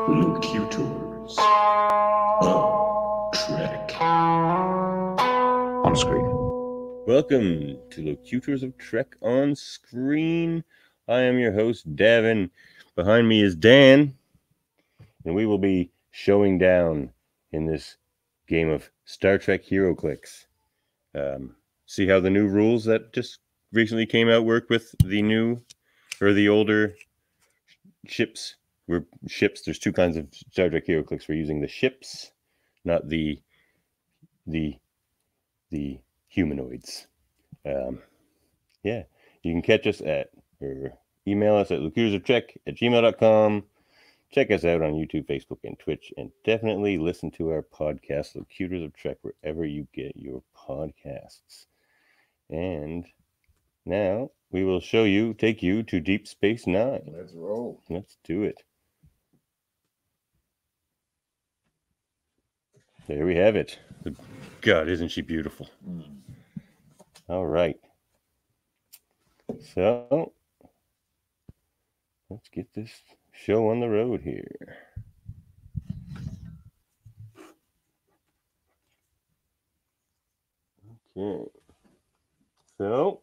Locutors of Trek. On screen. Welcome to Locutors of Trek on Screen. I am your host, Davin. Behind me is Dan, and we will be showing down in this game of Star Trek Heroclix. See how the new rules that just recently came out work with the new or the older ships. There's two kinds of Star Trek Heroclix. We're using the ships, not the humanoids. Yeah, you can catch us at or email us at locutorsoftrek@gmail.com. Check us out on YouTube, Facebook, and Twitch, and definitely listen to our podcast, Locutors of Trek, wherever you get your podcasts. And now we will take you to Deep Space Nine. Let's roll. Let's do it. There we have it. God, isn't she beautiful? All right. So, let's get this show on the road here. Okay. So,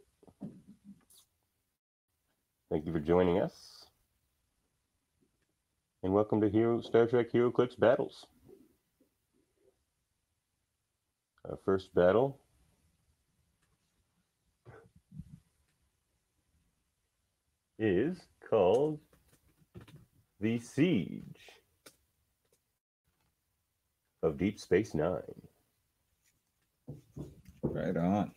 thank you for joining us. And welcome to Star Trek Heroclix Battles. Our first battle is called The Siege of Deep Space Nine. Right on.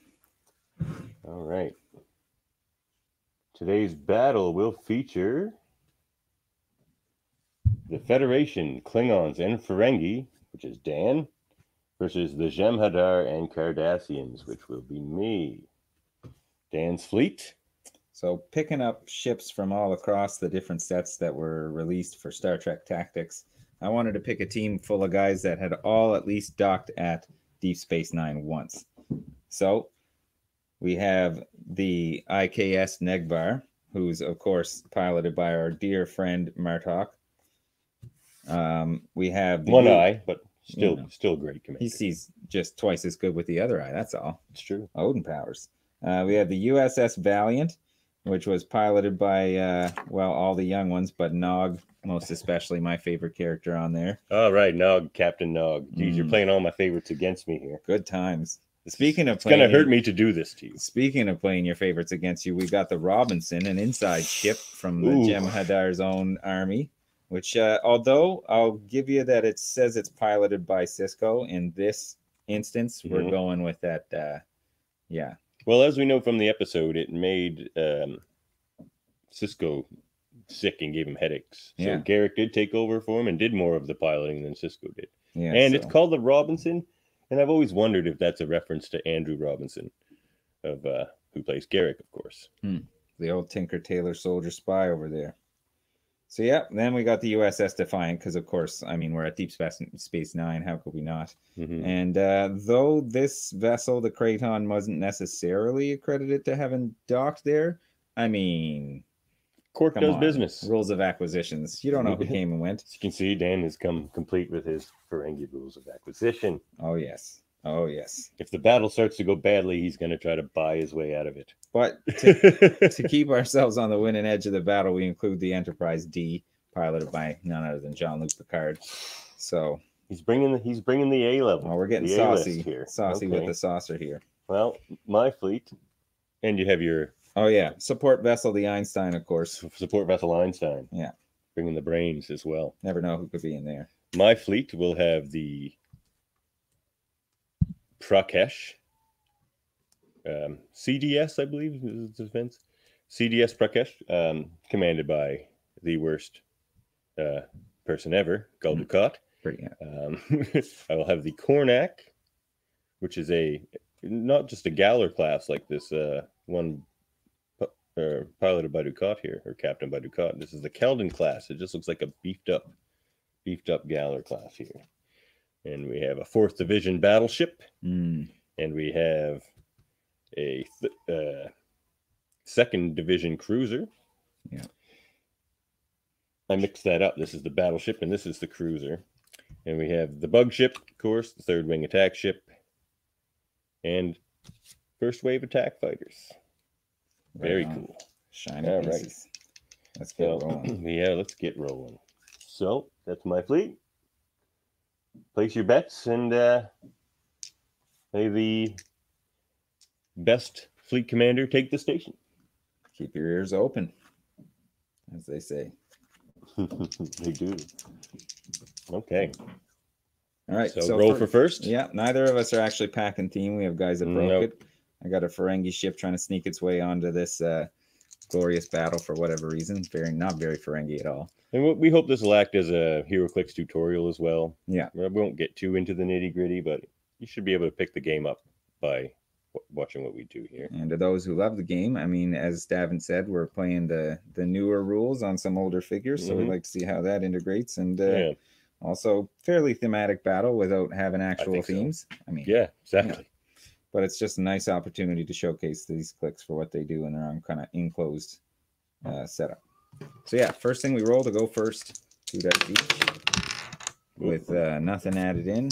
All right. Today's battle will feature the Federation, Klingons, and Ferengi, which is Dan, versus the Jem'Hadar and Cardassians, which will be me. Dan's fleet. So picking up ships from all across the different sets that were released for Star Trek Tactics, I wanted to pick a team full of guys that had all at least docked at Deep Space Nine once. So we have the IKS Negbar, who's of course piloted by our dear friend Martok. We have one eye, but still a great commander. He sees just twice as good with the other eye. That's all. It's true. Odin powers. We have the USS Valiant, which was piloted by all the young ones, but Nog, most especially my favorite character on there. All right, Nog, Captain Nog. Geez, you're playing all my favorites against me here. Good times. It's going to hurt me to do this to you. Speaking of playing your favorites against you, we got the Robinson, an inside ship from the Jem'Hadar's own army, which, although I'll give you that it says it's piloted by Cisco, in this instance, we're going with that, yeah. Well, as we know from the episode, it made Cisco sick and gave him headaches. So Garrick did take over for him and did more of the piloting than Cisco did. Yeah, and it's called the Robinson. And I've always wondered if that's a reference to Andrew Robinson, of who plays Garrick, of course. The old Tinker Tailor Soldier Spy over there. So, yeah, then we got the USS Defiant, because, of course, I mean, we're at Deep Space Nine. How could we not? And though this vessel, the Kraton, wasn't necessarily accredited to having docked there, I mean... Cork does business. Rules of acquisitions. You don't know who came and went. As you can see, Dan has come complete with his Ferengi rules of acquisition. Oh, yes. Oh, yes. If the battle starts to go badly, he's going to try to buy his way out of it. But to keep ourselves on the winning edge of the battle, we include the Enterprise D, piloted by none other than Jean-Luc Picard. So he's bringing the A level. Oh, we're getting saucy here. Saucy with the saucer here. Well, my fleet, and you have your... Oh, yeah. Support vessel, the Einstein, of course. Support vessel Einstein. Yeah. Bringing the brains as well. Never know who could be in there. My fleet will have the Prakesh. CDS, I believe, is the defense. CDS Prakesh, commanded by the worst person ever, Gul Dukat. I will have the Kornak, which is not just a Galler class like this one piloted by Dukat here, or captained by Dukat. This is the Keldon class. It just looks like a beefed up Galler class here. And we have a 4th Division battleship. And we have a 2nd Division cruiser. Yeah. I mixed that up. This is the battleship, and this is the cruiser. And we have the bug ship, of course, the third wing attack ship, and first wave attack fighters. Very cool. Shiny pieces. Right. Let's get rolling. Yeah, let's get rolling. So that's my fleet. Place your bets and may the best fleet commander take the station. Keep your ears open, as they say. They do. Okay. All right. So roll for first. Yeah. Neither of us are actually packing team. We have guys that broke it. I got a Ferengi ship trying to sneak its way onto this glorious battle for whatever reason. Not very Ferengi at all. And we hope this will act as a Heroclix tutorial as well. Yeah. We won't get too into the nitty gritty, but you should be able to pick the game up by watching what we do here. And to those who love the game, I mean, as Davin said, we're playing the newer rules on some older figures, so we'd like to see how that integrates. And also fairly thematic battle without having actual themes. So. I mean, yeah, exactly. Yeah. But it's just a nice opportunity to showcase these clicks for what they do in their own kind of enclosed setup. So yeah, first thing we roll to go first, 2 dice each, with nothing added in.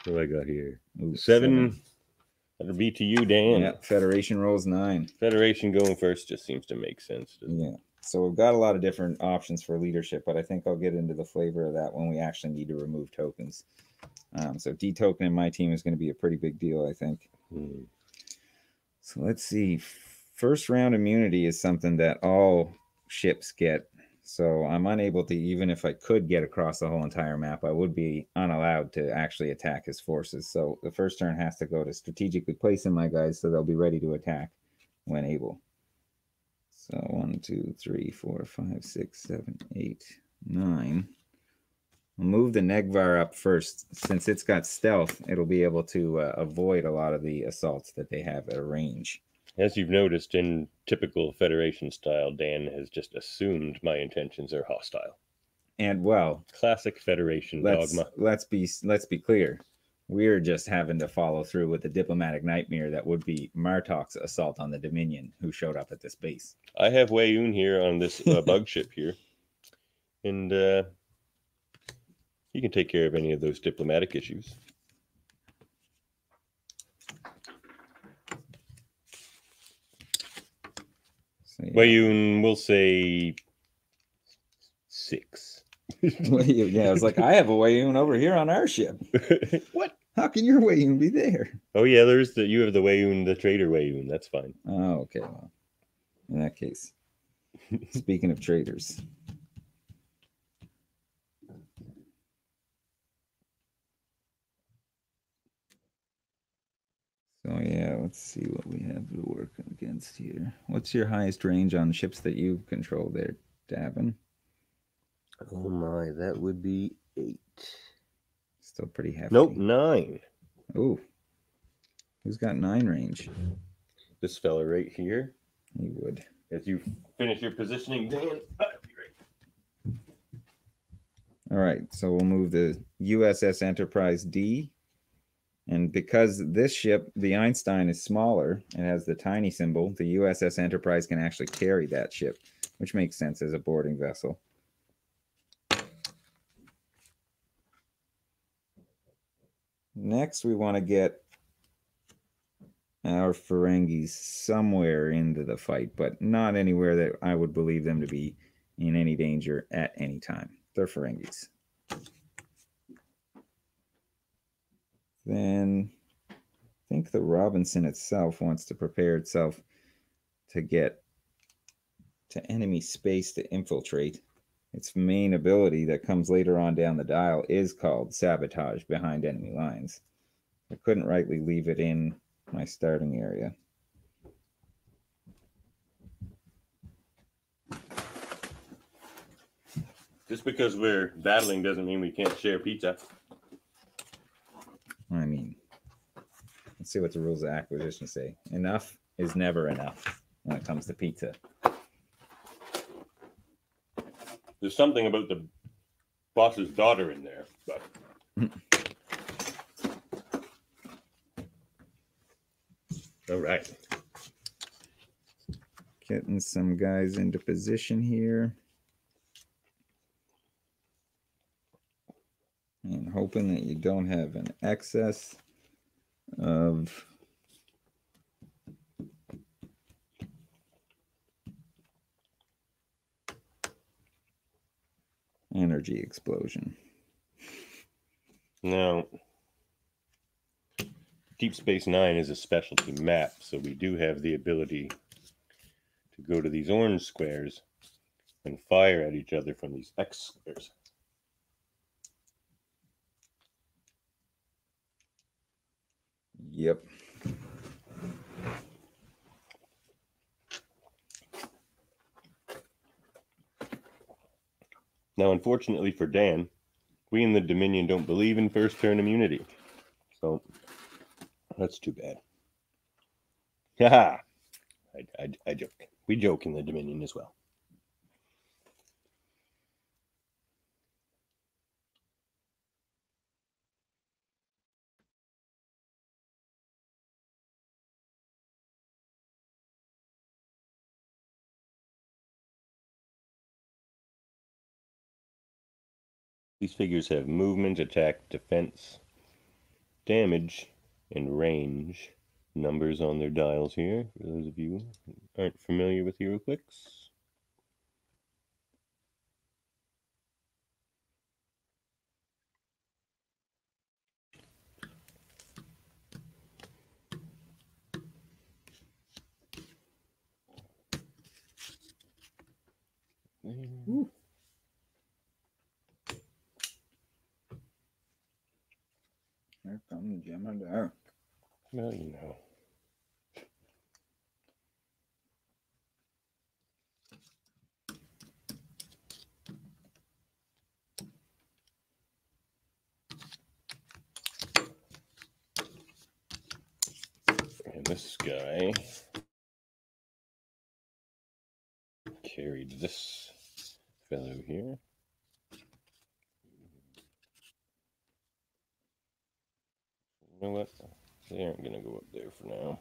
What do I got here? Ooh, 7. That'll be to you, Dan. Yeah, Federation rolls 9. Federation going first just seems to make sense. Yeah. So we've got a lot of different options for leadership, but I think I'll get into the flavor of that when we actually need to remove tokens. So de-tokening my team is going to be a pretty big deal, I think. So let's see. First round immunity is something that all ships get. So I'm unable to, even if I could get across the whole entire map, I would be unallowed to actually attack his forces. So the first turn has to go to strategically placing my guys so they'll be ready to attack when able. So 1, 2, 3, 4, 5, 6, 7, 8, 9. I'll move the Negvar up first. Since it's got stealth, it'll be able to avoid a lot of the assaults that they have at a range. As you've noticed, in typical Federation style, Dan has just assumed my intentions are hostile. And well, classic Federation dogma. Let's be clear. We're just having to follow through with the diplomatic nightmare that would be Martok's assault on the Dominion, who showed up at this base. I have Wayun here on this bug ship here, and he can take care of any of those diplomatic issues. So, yeah. Wayun, we'll say 6. Yeah, I was like, I have a Wayun over here on our ship. What? How can your Wayun be there? Oh yeah, you have the Wayun, the trader Wayun. That's fine. Oh, okay. Well, in that case, speaking of traders. So yeah, let's see what we have to work against here. What's your highest range on ships that you control there, Davin? Oh my, that would be 8. Still pretty hefty. Nope, 9. Oh, who's got 9 range? This fella right here. He would. As you finish your positioning, Dan, that'll be great. All right, so we'll move the USS Enterprise D. And because this ship, the Einstein, is smaller, it has the tiny symbol, the USS Enterprise can actually carry that ship, which makes sense as a boarding vessel. Next, we want to get our Ferengis somewhere into the fight, but not anywhere that I would believe them to be in any danger at any time. They're Ferengis. Then I think the Robinson itself wants to prepare itself to get to enemy space to infiltrate. Its main ability that comes later on down the dial is called Sabotage behind enemy lines. I couldn't rightly leave it in my starting area. Just because we're battling doesn't mean we can't share pizza. I mean, let's see what the rules of acquisition say. Enough is never enough when it comes to pizza. There's something about the boss's daughter in there, but all right. Getting some guys into position here. And hoping that you don't have an excess of energy explosion. Now, Deep Space Nine is a specialty map, so we do have the ability to go to these orange squares and fire at each other from these X squares. Yep. Now, unfortunately for Dan, we in the Dominion don't believe in first turn immunity. So, that's too bad. Haha! I joke. We joke in the Dominion as well. These figures have movement, attack, defense, damage, and range numbers on their dials here, for those of you who aren't familiar with Heroclix. Ooh. Here comes Jim and there. Well, you know. And this guy carried this fellow here. You know what? They aren't going to go up there for now.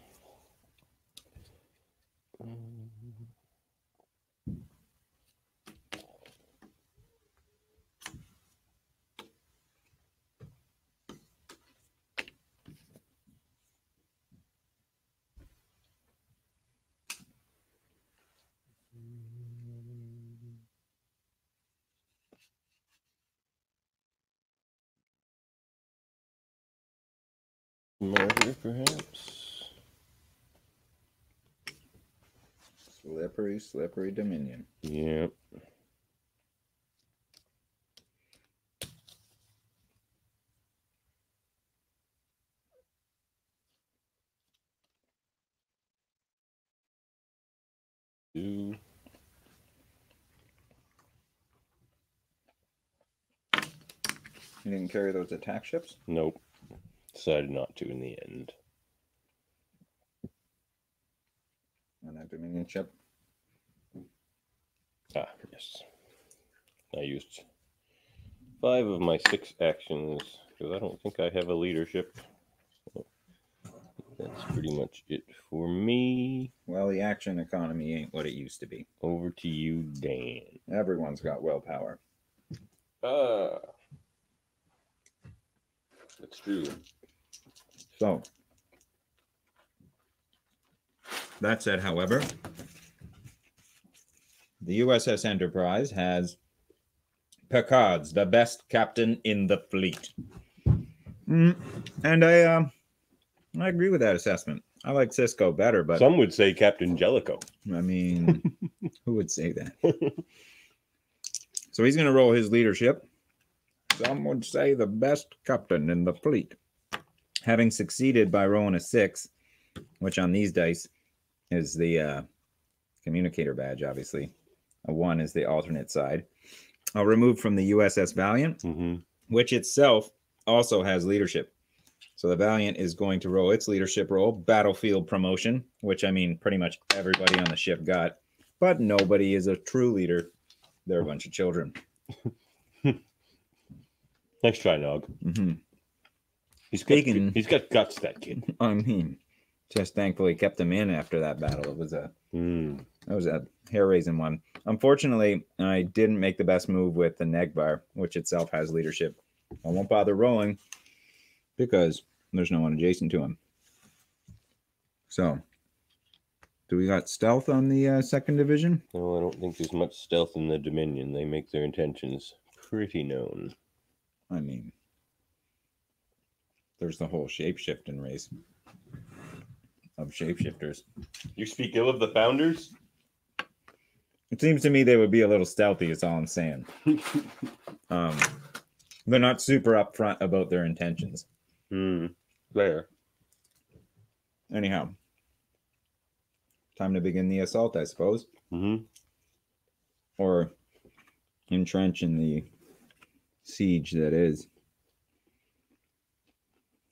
Murder, perhaps? Slippery, slippery Dominion. Yep. You didn't carry those attack ships? Nope. Decided not to in the end. On that Dominion ship? Ah, yes. I used 5 of my 6 actions because I don't think I have a leadership. So that's pretty much it for me. Well, the action economy ain't what it used to be. Over to you, Dan. Everyone's got willpower. That's true. So, that said, however, the USS Enterprise has Picard's the best captain in the fleet. And I agree with that assessment. I like Cisco better, but some would say Captain Jellicoe. I mean, who would say that? So he's going to roll his leadership. Some would say the best captain in the fleet. Having succeeded by rolling a 6, which on these dice is the communicator badge, obviously. A 1 is the alternate side. I'll remove from the USS Valiant, which itself also has leadership. So the Valiant is going to roll its leadership roll, battlefield promotion, which I mean pretty much everybody on the ship got, but nobody is a true leader. They're a bunch of children. Nice try, Nog. He's got guts, that kid. I mean, Just thankfully kept them in after that battle. It was a hair-raising one. Unfortunately, I didn't make the best move with the Negbar, which itself has leadership. I won't bother rolling because there's no one adjacent to him. So, do we got stealth on the second division? No, I don't think there's much stealth in the Dominion. They make their intentions pretty known. I mean, there's the whole shapeshifting race of shapeshifters. You speak ill of the founders? It seems to me they would be a little stealthy, is all I'm saying. They're not super upfront about their intentions. There. Anyhow, time to begin the assault, I suppose. Or entrench in the siege that is.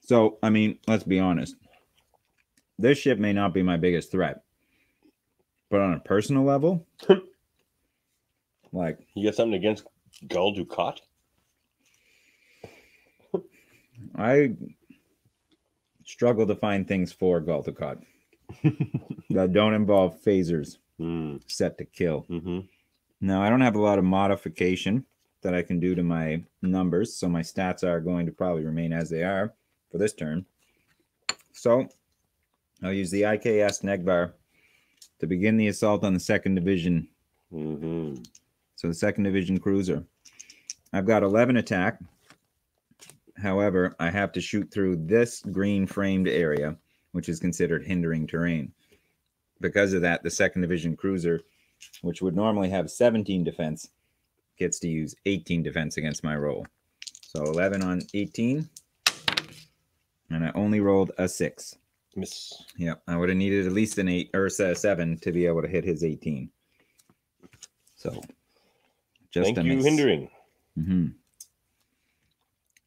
So, I mean, let's be honest. This ship may not be my biggest threat. But on a personal level, like... You got something against Gul Dukat? I struggle to find things for Gul Dukat that don't involve phasers set to kill. Now, I don't have a lot of modification that I can do to my numbers, so my stats are going to probably remain as they are for this turn. So, I'll use the IKS Negbar to begin the assault on the second division. So the second division cruiser. I've got 11 attack. However, I have to shoot through this green framed area, which is considered hindering terrain. Because of that, the second division cruiser, which would normally have 17 defense, gets to use 18 defense against my roll. So 11 on 18. And I only rolled a 6. Miss. Yep, I would have needed at least an 8 or 7 to be able to hit his 18. So, just Thank a you, miss. hindering.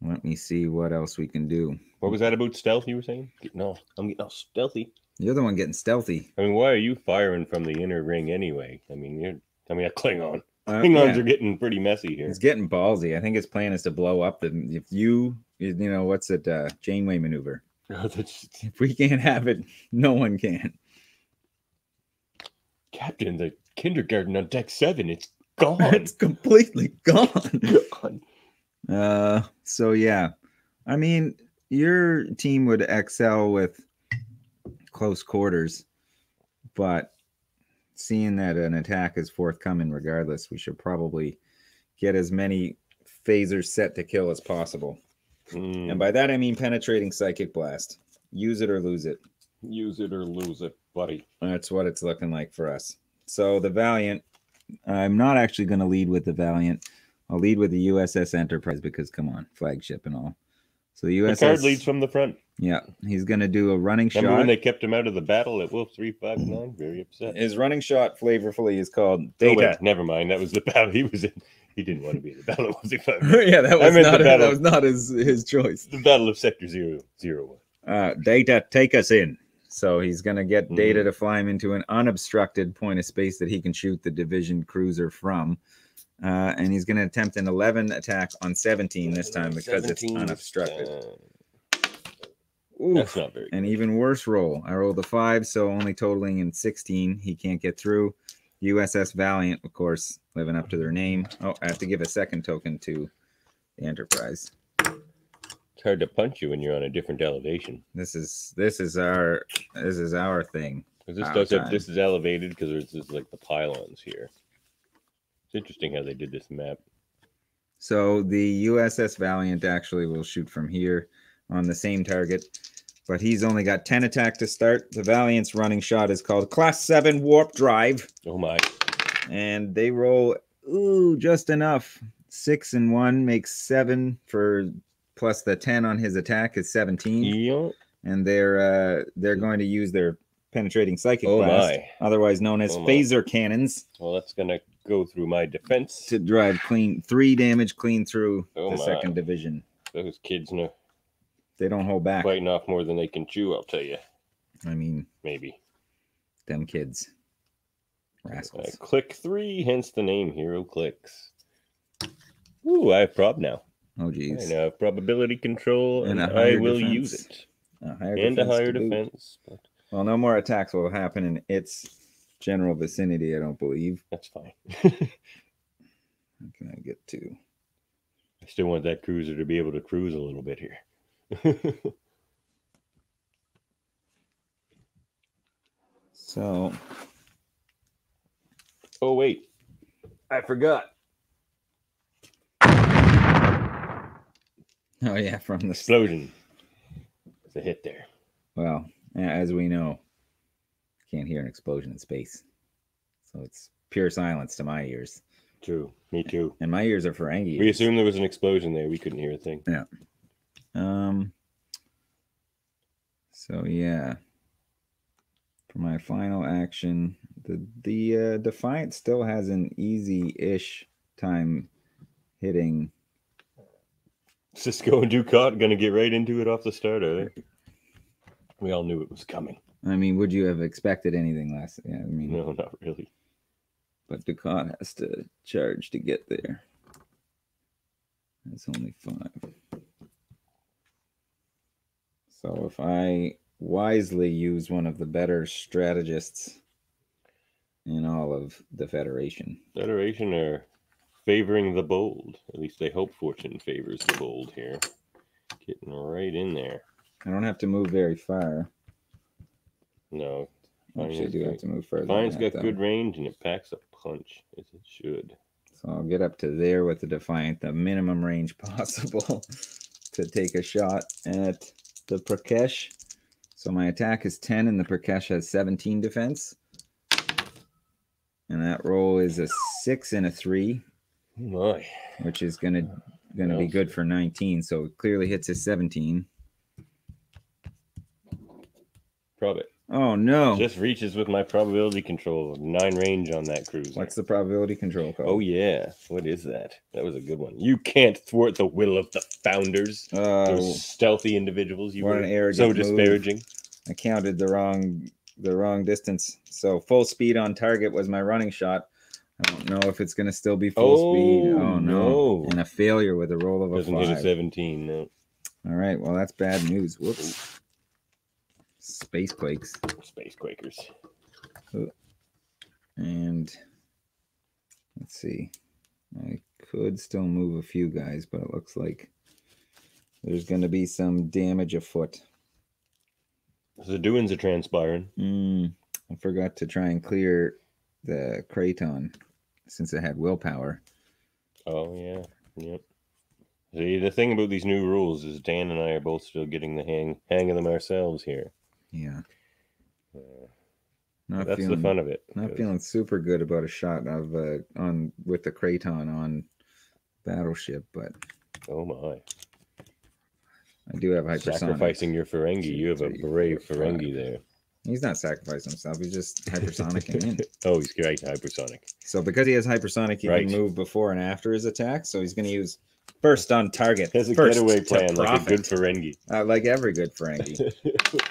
Let me see what else we can do. What was that about stealth you were saying? No, I'm getting all stealthy. You're the one getting stealthy. I mean, why are you firing from the inner ring anyway? I mean, a Klingon. Klingons are getting pretty messy here. It's getting ballsy. I think his plan is to blow up the. If you know, what's it? Janeway maneuver. If we can't have it, no one can. Captain, the kindergarten on deck 7, it's gone. It's completely gone. So yeah, I mean, your team would excel with close quarters, but seeing that an attack is forthcoming regardless, we should probably get as many phasers set to kill as possible. And by that I mean penetrating psychic blast. Use it or lose it. Use it or lose it, buddy. That's what it's looking like for us. So the Valiant, I'm not actually going to lead with the Valiant. I'll lead with the USS Enterprise because, come on, flagship and all. So the USS... The card leads from the front. Yeah, he's going to do a running shot. Remember when they kept him out of the battle at Wolf 359? Very upset. His running shot, flavorfully, is called Data. Oh, wait, never mind. That was the battle he was in. He didn't want to be in the battle of Wolf 359. Yeah, that was not his choice. The battle of Sector 001. Data, take us in. So he's going to get Data to fly him into an unobstructed point of space that he can shoot the division cruiser from. And he's going to attempt an 11 attack on 17 this time because it's unobstructed. That's not very good. An even worse roll. I rolled a 5, so only totaling in 16. He can't get through. USS Valiant, of course, living up to their name. Oh, I have to give a second token to the Enterprise. It's hard to punch you when you're on a different elevation. This is our thing. This is elevated because there's like the pylons here. It's interesting how they did this map. So the USS Valiant actually will shoot from here on the same target, but he's only got 10 attack to start. The Valiant's running shot is called Class 7 Warp Drive. Oh my. And they roll just enough. 6 and 1 makes 7 for plus the 10 on his attack is 17. Yep. And they're going to use their penetrating psychic blast, otherwise known as phaser cannons. Well, that's gonna go through my defense to drive 3 damage clean through the second division. Those kids know. They don't hold back. Biting off more than they can chew, I'll tell you. I mean, maybe. Them kids. Rascals. Click 3, hence the name Heroclix. Ooh, I have prob now. Oh, geez. I have probability control, and I will defense. use it. A higher defense. But Well, no more attacks will happen in its general vicinity, I don't believe. That's fine. How can I get to? I still want that cruiser to be able to cruise a little bit here. So. Oh, wait. I forgot. Oh, yeah, from the explosion. It's a hit there. Well, as we know, can't hear an explosion in space. So it's pure silence to my ears. True. Me too. And my ears are Ferengi. We assumed there was an explosion there. We couldn't hear a thing. Yeah. So yeah. For my final action, the Defiant still has an easy-ish time hitting. Cisco and Ducat gonna get right into it off the start, are they? We all knew it was coming. I mean, would you have expected anything less? Yeah, I mean, no, not really. But Ducat has to charge to get there. It's only 5. So if I wisely use one of the better strategists in all of the Federation. Federation are favoring the bold. At least they hope fortune favors the bold here. Getting right in there. I don't have to move very far. No. Actually, I do have to move further. Defiant's got good range and it packs a punch, as it should. So I'll get up to there with the Defiant, the minimum range possible to take a shot at the Prakesh. So my attack is 10 and the Prakesh has 17 defense. And that roll is a 6 and a 3. Oh my. Which is gonna be good for 19. So it clearly hits his 17. Prob it. Oh no. Just reaches with my probability control. 9 range on that cruiser. What's the probability control called? Oh yeah. What is that? That was a good one. You can't thwart the will of the founders. Those stealthy individuals. You were so disparaging. I counted the wrong distance. So full speed on target was my running shot. I don't know if it's going to still be full speed. Oh no. And a failure with a roll of a 5. Doesn't hit a 17, no. All right, well that's bad news. Whoops. Space Quakes. Space Quakers. And let's see. I could still move a few guys, but it looks like there's going to be some damage afoot. The doings are transpiring. I forgot to try and clear the Kraton since it had willpower. Oh, yeah. Yep. See, the thing about these new rules is Dan and I are both still getting the hang of them ourselves here. Yeah. That's the fun of it. Not feeling super good about a shot of with the Kraton on Battleship, but oh my. I do have hypersonic. Sacrificing your Ferengi. You have a brave Ferengi there. He's not sacrificing himself. He's just hypersonicing in. Oh, he's great hypersonic. So because he has hypersonic, he can move before and after his attack. So he's going to use first on target. Has a getaway plan like a good Ferengi. Like every good Ferengi.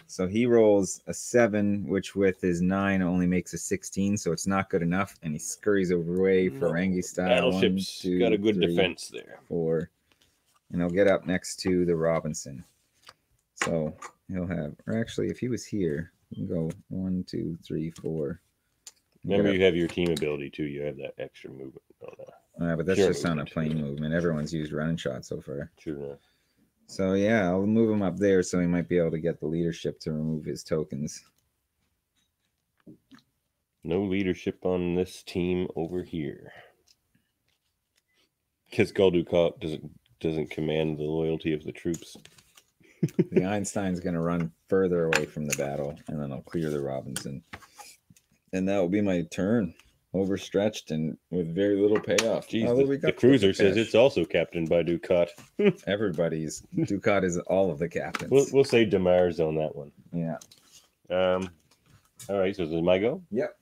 So he rolls a 7, which with his 9 only makes a 16. So it's not good enough. And he scurries away Ferengi style. Battleship's got a good defense there. 4. And he'll get up next to the Robinson. So he'll have, or actually, if he was here, you can go 1, 2, 3, 4. Remember, you have your team ability too. You have that extra movement. But that's just on a plane movement. Everyone's used running shot so far. True enough. So yeah, I'll move him up there so he might be able to get the leadership to remove his tokens. No leadership on this team over here. Because Guldukat doesn't command the loyalty of the troops. The Einstein's going to run further away from the battle, and then I'll clear the Robinson. And that will be my turn. Overstretched and with very little payoff. Jeez, the cruiser says it's also captained by Ducat. Everybody's. Ducat is all of the captains. We'll say Demar's on that one. Yeah. All right, so is it my go? Yep.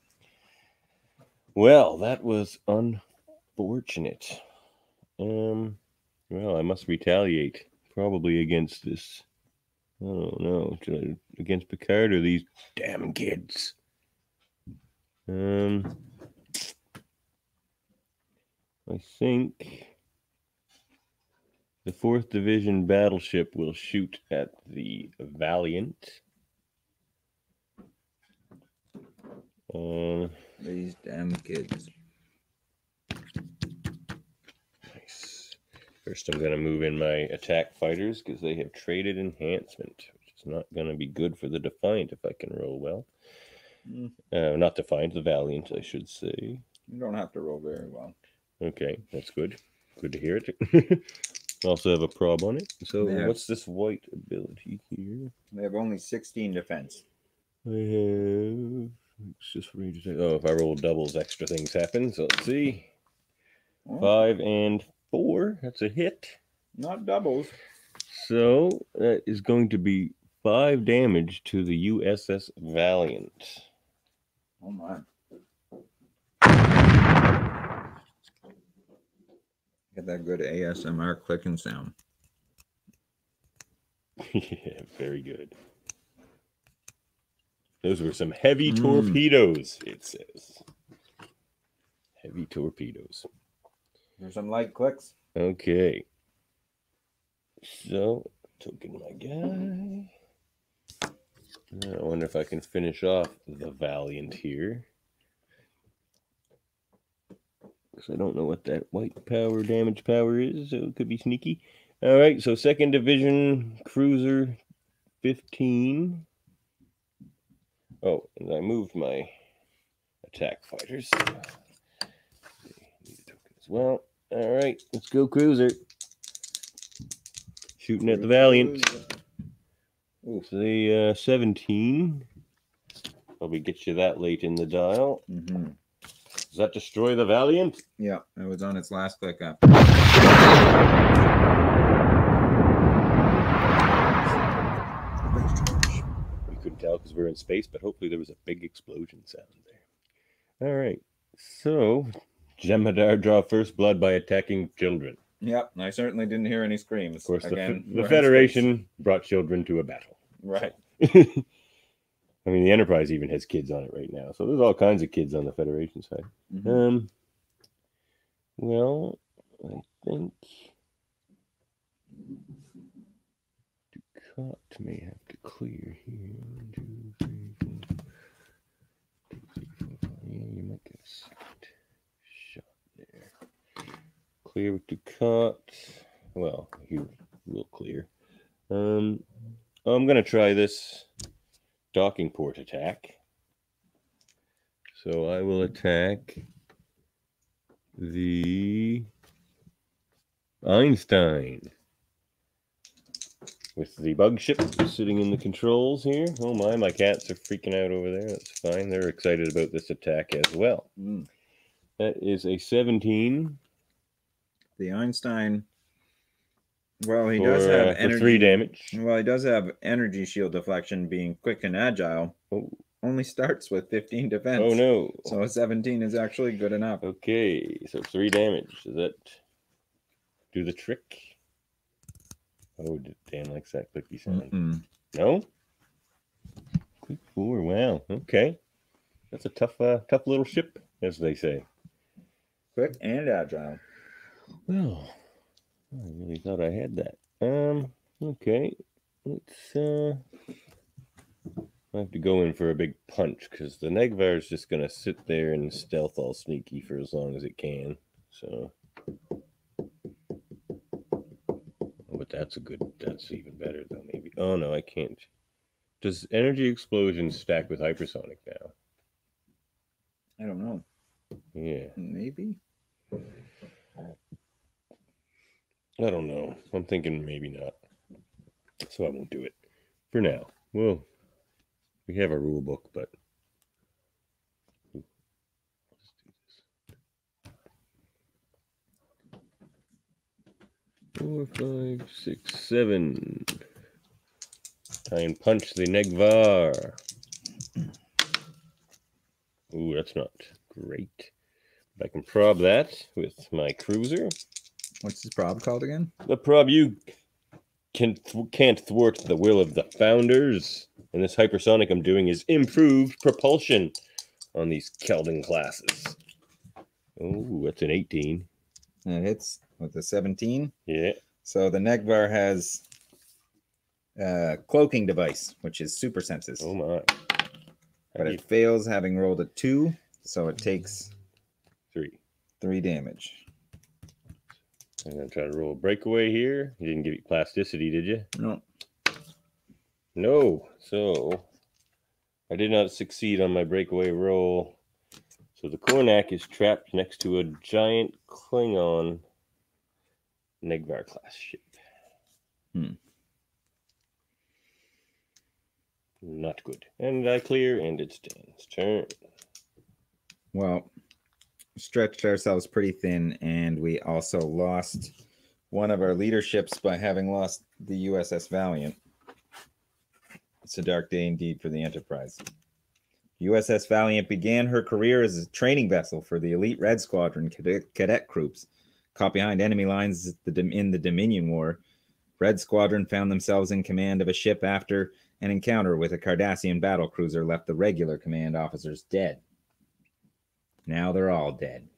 Well, that was unfortunate. Well, I must retaliate. Probably against this. I don't know. Against Picard or these damn kids? I think the 4th Division battleship will shoot at the Valiant. These damn kids. Nice. First, I'm going to move in my attack fighters because they have traded enhancement, which is not going to be good for the Defiant if I can roll well. Not Defiant, the Valiant, I should say. You don't have to roll very well. Okay, that's good. Good to hear it. Also have a prob on it. So what's this white ability here? They have only 16 defense. I have... It's just range attack. Oh, if I roll doubles, extra things happen. So let's see. 5 and 4. That's a hit. Not doubles. So that is going to be 5 damage to the USS Valiant. Oh my. Get that good ASMR clicking sound. Yeah, very good. Those were some heavy torpedoes, it says. Heavy torpedoes. There's some light clicks. Okay. So, token my guy. I wonder if I can finish off the Valiant here. Because I don't know what that white power damage power is, so it could be sneaky. All right, so 2nd Division Cruiser 15. Oh, and I moved my attack fighters. Need a token as well. All right, let's go Cruiser. Shooting at the Valiant. It's the 17. Probably get you that late in the dial. Does that destroy the Valiant? Yeah, it was on its last click up. We couldn't tell because we're in space, but hopefully there was a big explosion sound there. All right, so Jem'Hadar draw first blood by attacking children. Yep, I certainly didn't hear any screams. Of course, again, the Federation brought children to a battle. Right. I mean, the Enterprise even has kids on it right now. So there's all kinds of kids on the Federation side. Well, I think Ducat may have to clear here. 1, 2, 3, 4. 2, 3, 4, 5. Yeah, you might get a second shot there. Clear with Ducat. Well, he will clear. I'm going to try this docking port attack. So I will attack the Einstein with the bug ship sitting in the controls here. Oh my cats are freaking out over there. That's fine. They're excited about this attack as well. That is a 17. The Einstein, well, he does have energy. 3 damage. Well, he does have energy shield deflection, being quick and agile. Only starts with 15 defense. Oh no. So a 17 is actually good enough. Okay, so 3 damage. Does that do the trick? Oh, Dan likes that clicky sound. No? Quick 4, wow. Okay. That's a tough little ship, as they say. Quick and agile. Well, I really thought I had that. Okay. Let's I have to go in for a big punch because the Negvar is just going to sit there and stealth all sneaky for as long as it can. So, but that's even better though, maybe. Oh no, I can't. Does energy explosion stack with hypersonic now? I don't know. Yeah. Maybe. I don't know. I'm thinking maybe not. So I won't do it for now. Well, we have a rule book, but let's do this. 4, 5, 6, 7. Try and punch the Negvar. Ooh, that's not great. But I can prob that with my cruiser. What's this prob called again? The prob you can't thwart the will of the founders. And this hypersonic I'm doing is improved propulsion on these Keldon classes. Oh, that's an 18. And it hits with a 17. Yeah. So the Negvar has a cloaking device, which is super senses. Oh my. but it fails having rolled a 2, so it takes 3 damage. I'm going to try to roll a breakaway here. You didn't give it plasticity, did you? No. No. So I did not succeed on my breakaway roll. So the Kornak is trapped next to a giant Klingon Negvar class ship. Not good. And I clear, and it's Dan's turn. Well, stretched ourselves pretty thin, and we also lost one of our leaderships by having lost the USS Valiant. It's a dark day indeed for the Enterprise. USS Valiant began her career as a training vessel for the elite Red Squadron cadet groups. Caught behind enemy lines in the Dominion War, Red Squadron found themselves in command of a ship after an encounter with a Cardassian battlecruiser left the regular command officers dead. Now they're all dead.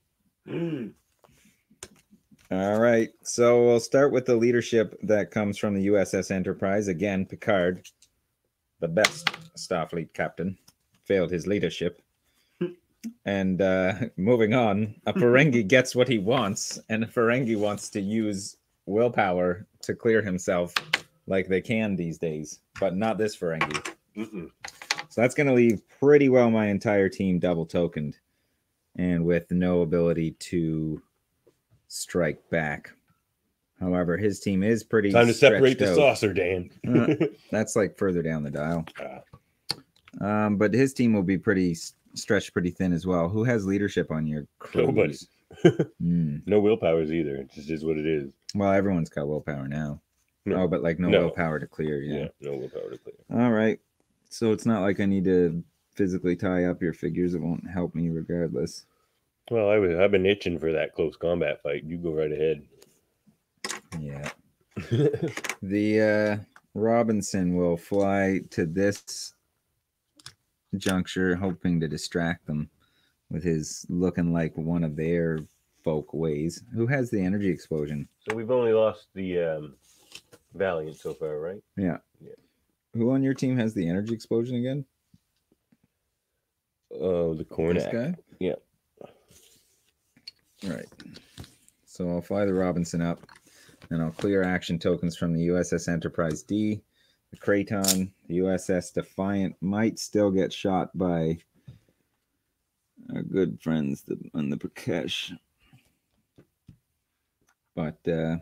All right, so we'll start with the leadership that comes from the USS Enterprise. Again, Picard, the best Starfleet captain, failed his leadership. And moving on, a Ferengi gets what he wants, and a Ferengi wants to use willpower to clear himself like they can these days, but not this Ferengi. So that's going to leave pretty well my entire team double tokened and with no ability to strike back. However, his team is pretty time to separate the out. saucer, Dan. That's like further down the dial. But his team will be pretty stretched pretty thin as well. Who has leadership on your crew? Nobody. No willpowers either. It just is what it is. Well, everyone's got willpower now. No. Oh, but like no willpower to clear. Yeah, no willpower to clear. All right. So it's not like I need to physically tie up your figures. It won't help me regardless. Well, I've been itching for that close combat fight. You go right ahead. Yeah. The Robinson will fly to this juncture, hoping to distract them with his looking like one of their folk ways. Who has the energy explosion? So we've only lost the Valiant so far, right? Yeah. Who on your team has the energy explosion again? Oh, the Kornak. This guy? Yeah. All right. So I'll fly the Robinson up, and I'll clear action tokens from the USS Enterprise D. The Kraton, the USS Defiant might still get shot by our good friends on the Prakash. But, yeah,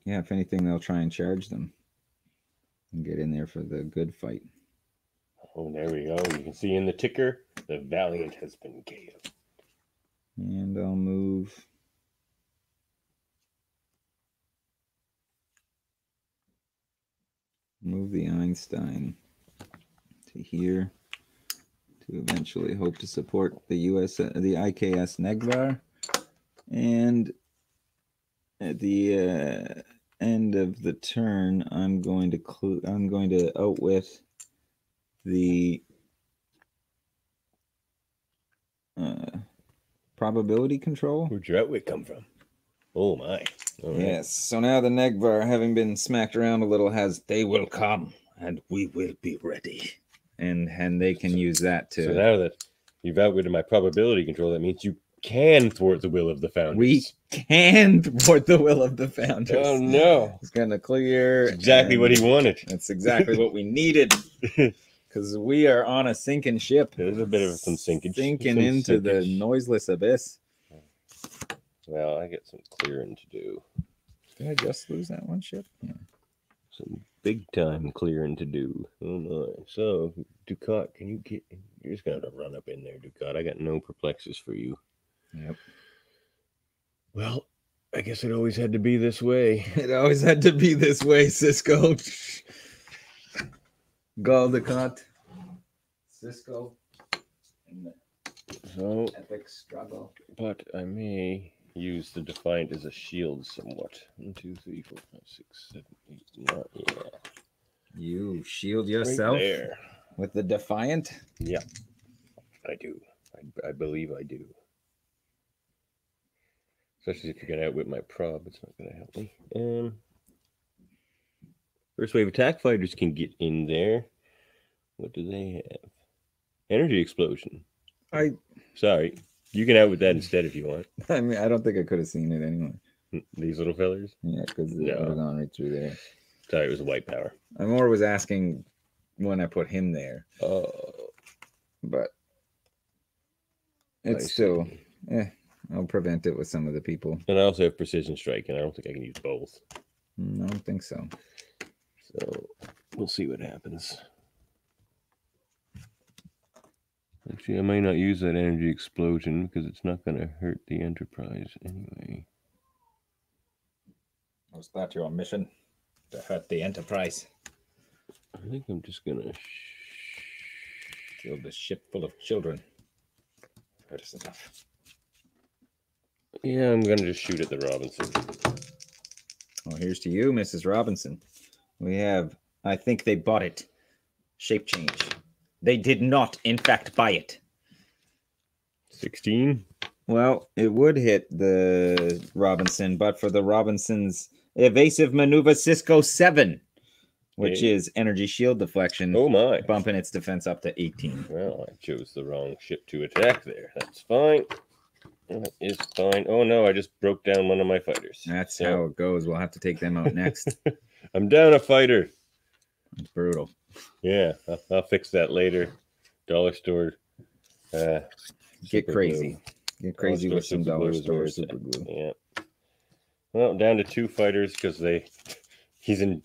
if anything, they'll try and charge them and get in there for the good fight. Oh, there we go. You can see in the ticker, the Valiant has been KO'd. And I'll move the Einstein to here to eventually hope to support the IKS Negvar. And at the end of the turn, I'm going to outwit the probability control. Where'd your outwit come from? Oh my. All right. Yes. So now the Negvar, having been smacked around a little, has "They will come, and we will be ready," and they can use that to. So now that you've outwitted my probability control, that means you can thwart the will of the Founders. We can thwart the will of the Founders. Oh no! It's gonna clear. That's exactly what he wanted. That's exactly what we needed. Because we are on a sinking ship. There's a bit of some sinkage. Sinking into the noiseless abyss. Well, I got some clearing to do. Did I just lose that one ship? Yeah. Some big time clearing to do. Oh my. So, Ducat, can you get... You're just going to run up in there, Ducat. I got no perplexes for you. Yep. Well, I guess it always had to be this way. It always had to be this way, Cisco. Go, Ducat. Cisco. So, Epic struggle. but I may use the Defiant as a shield somewhat. 1, 2, 3, 4, 5, 6, 7, 8, 9. Yeah. You shield yourself Right there. with the Defiant? Yeah, I do. I believe I do. Especially if you're going to outwit my prob, it's not going to help me. First wave attack fighters can get in there. What do they have? Energy explosion. I Sorry. You can out with that instead if you want. I mean, I don't think I could have seen it anyway. These little fellers? Yeah, because it would have gone right through there. Sorry, it was a white power. I more was asking when I put him there. But it's still, I'll prevent it with some of the people. And I also have precision strike, and I don't think I can use both. I don't think so. So we'll see what happens. Actually, I may not use that energy explosion because it's not going to hurt the Enterprise anyway. Was that your mission? To hurt the Enterprise? I think I'm just going to kill the ship full of children. Hurt us enough. Yeah, I'm going to just shoot at the Robinson. Well, here's to you, Mrs. Robinson. We have, I think they bought it. Shape change. They did not, in fact, buy it. 16? Well, it would hit the Robinson, but for the Robinson's evasive maneuver Cisco 7, which is energy shield deflection. Oh my. Bumping its defense up to 18. Well, I chose the wrong ship to attack there. That's fine. That is fine. Oh no, I just broke down one of my fighters. That's how it goes. We'll have to take them out next. I'm down a fighter. It's brutal. Yeah, I'll fix that later. Dollar store. Get crazy. Get crazy with some dollar store super glue. Yeah. Well, down to 2 fighters because he's the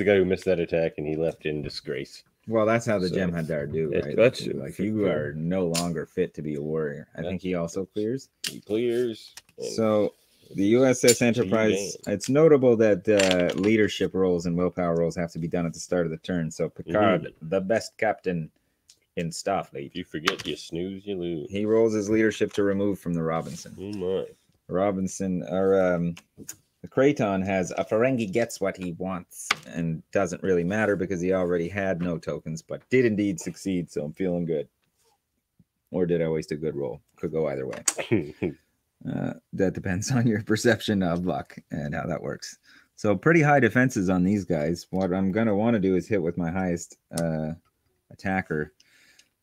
guy who missed that attack and he left in disgrace. Well, that's how the Jem'Hadar do, right? That's like you are no longer fit to be a warrior. I think he also clears. He clears. So the USS Enterprise, it's notable that leadership roles and willpower rolls have to be done at the start of the turn. So Picard, the best captain in Starfleet. If you forget, you snooze, you lose. He rolls his leadership to remove from the Robinson. Oh my. Robinson, or the Kraton has a Ferengi gets what he wants and doesn't really matter because he already had no tokens, but did indeed succeed. So I'm feeling good. Or did I waste a good roll? Could go either way. That depends on your perception of luck and how that works. So pretty high defenses on these guys. What I'm going to want to do is hit with my highest attacker.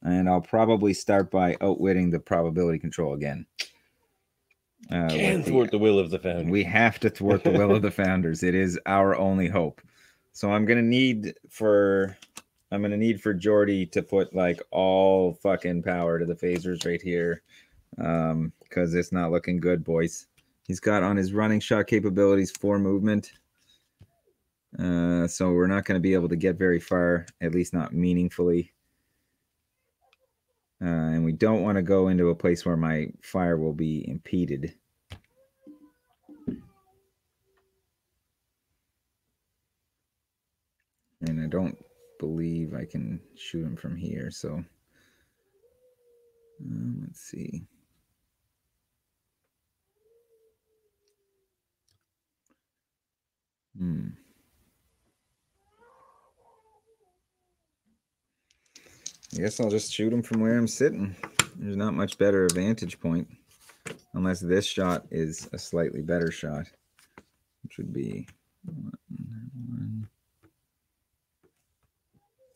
And I'll probably start by outwitting the probability control again. And thwart the will of the founders. We have to thwart the will of the founders. It is our only hope. So I'm going to need for Geordi to put like all fucking power to the phasers right here. Because it's not looking good, boys. He's got on his running shot capabilities 4 movement. So we're not going to be able to get very far, at least not meaningfully. And we don't want to go into a place where my fire will be impeded. And I don't believe I can shoot him from here, so let's see. I guess I'll just shoot him from where I'm sitting. There's not much better vantage point. Unless this shot is a slightly better shot. Which would be...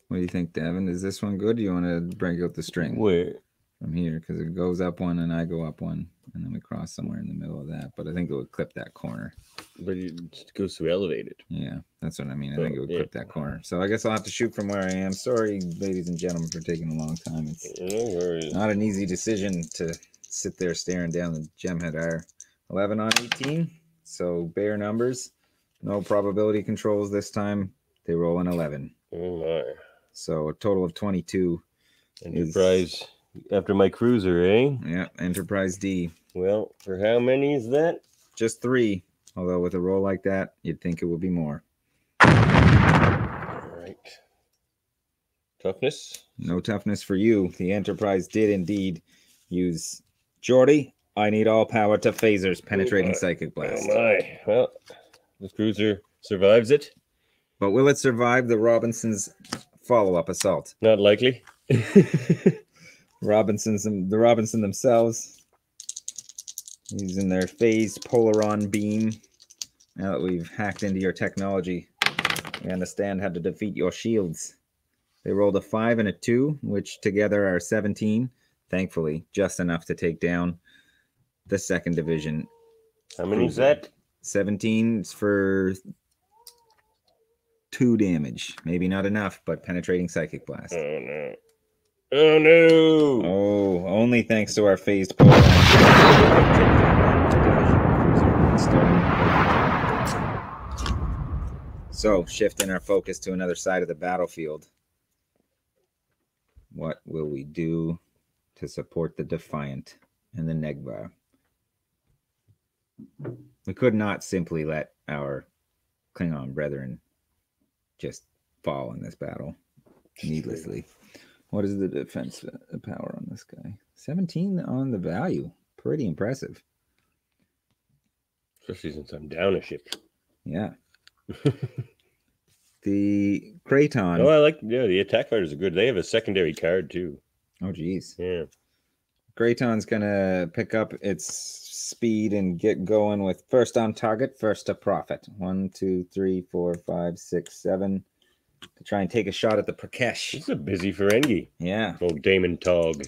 What do you think, Devin? Is this one good? Do you want to break out the string? Where? From here, because it goes up 1 and I go up 1. And then we cross somewhere in the middle of that. But I think it would clip that corner. But it goes to elevated. Yeah, that's what I mean. I think it would clip that corner. So I guess I'll have to shoot from where I am. Sorry, ladies and gentlemen, for taking a long time. It's not an easy decision to sit there staring down the Jem'Hadar. 11 on 18. So bare numbers. No probability controls this time. They roll an 11. Oh my. So a total of 22. Enterprise after my cruiser, eh? Yeah, Enterprise D. Well, for how many is that? Just 3. Although with a roll like that, you'd think it would be more. All right. Toughness? No toughness for you. The Enterprise did indeed use Geordi. I need all power to phasers, penetrating psychic blast. Oh my. Well, the cruiser survives it. But will it survive the Robinson's follow-up assault? Not likely. The Robinson themselves, using their phase Polaron beam. Now that we've hacked into your technology, we understand how to defeat your shields. They rolled a 5 and a 2, which together are 17. Thankfully, just enough to take down the second division. How many is that? 17 for 2 damage. Maybe not enough, but penetrating psychic blast. Oh no. Oh no! Oh, only thanks to our phased pull. So, shifting our focus to another side of the battlefield. What will we do to support the Defiant and the Negvar? We could not simply let our Klingon brethren just fall in this battle needlessly. What is the defense power on this guy? 17 on the value. Pretty impressive. Especially since I'm down a ship. Yeah. The Kraton. Oh, I like, the attack fighters are good. They have a secondary card too. Oh, geez. Yeah. Kraton's going to pick up its speed and get going with first on target, first to profit. 1, 2, 3, 4, 5, 6, 7. To try and take a shot at the Prakesh. This is a busy Ferengi. Yeah. Old Damon Tog.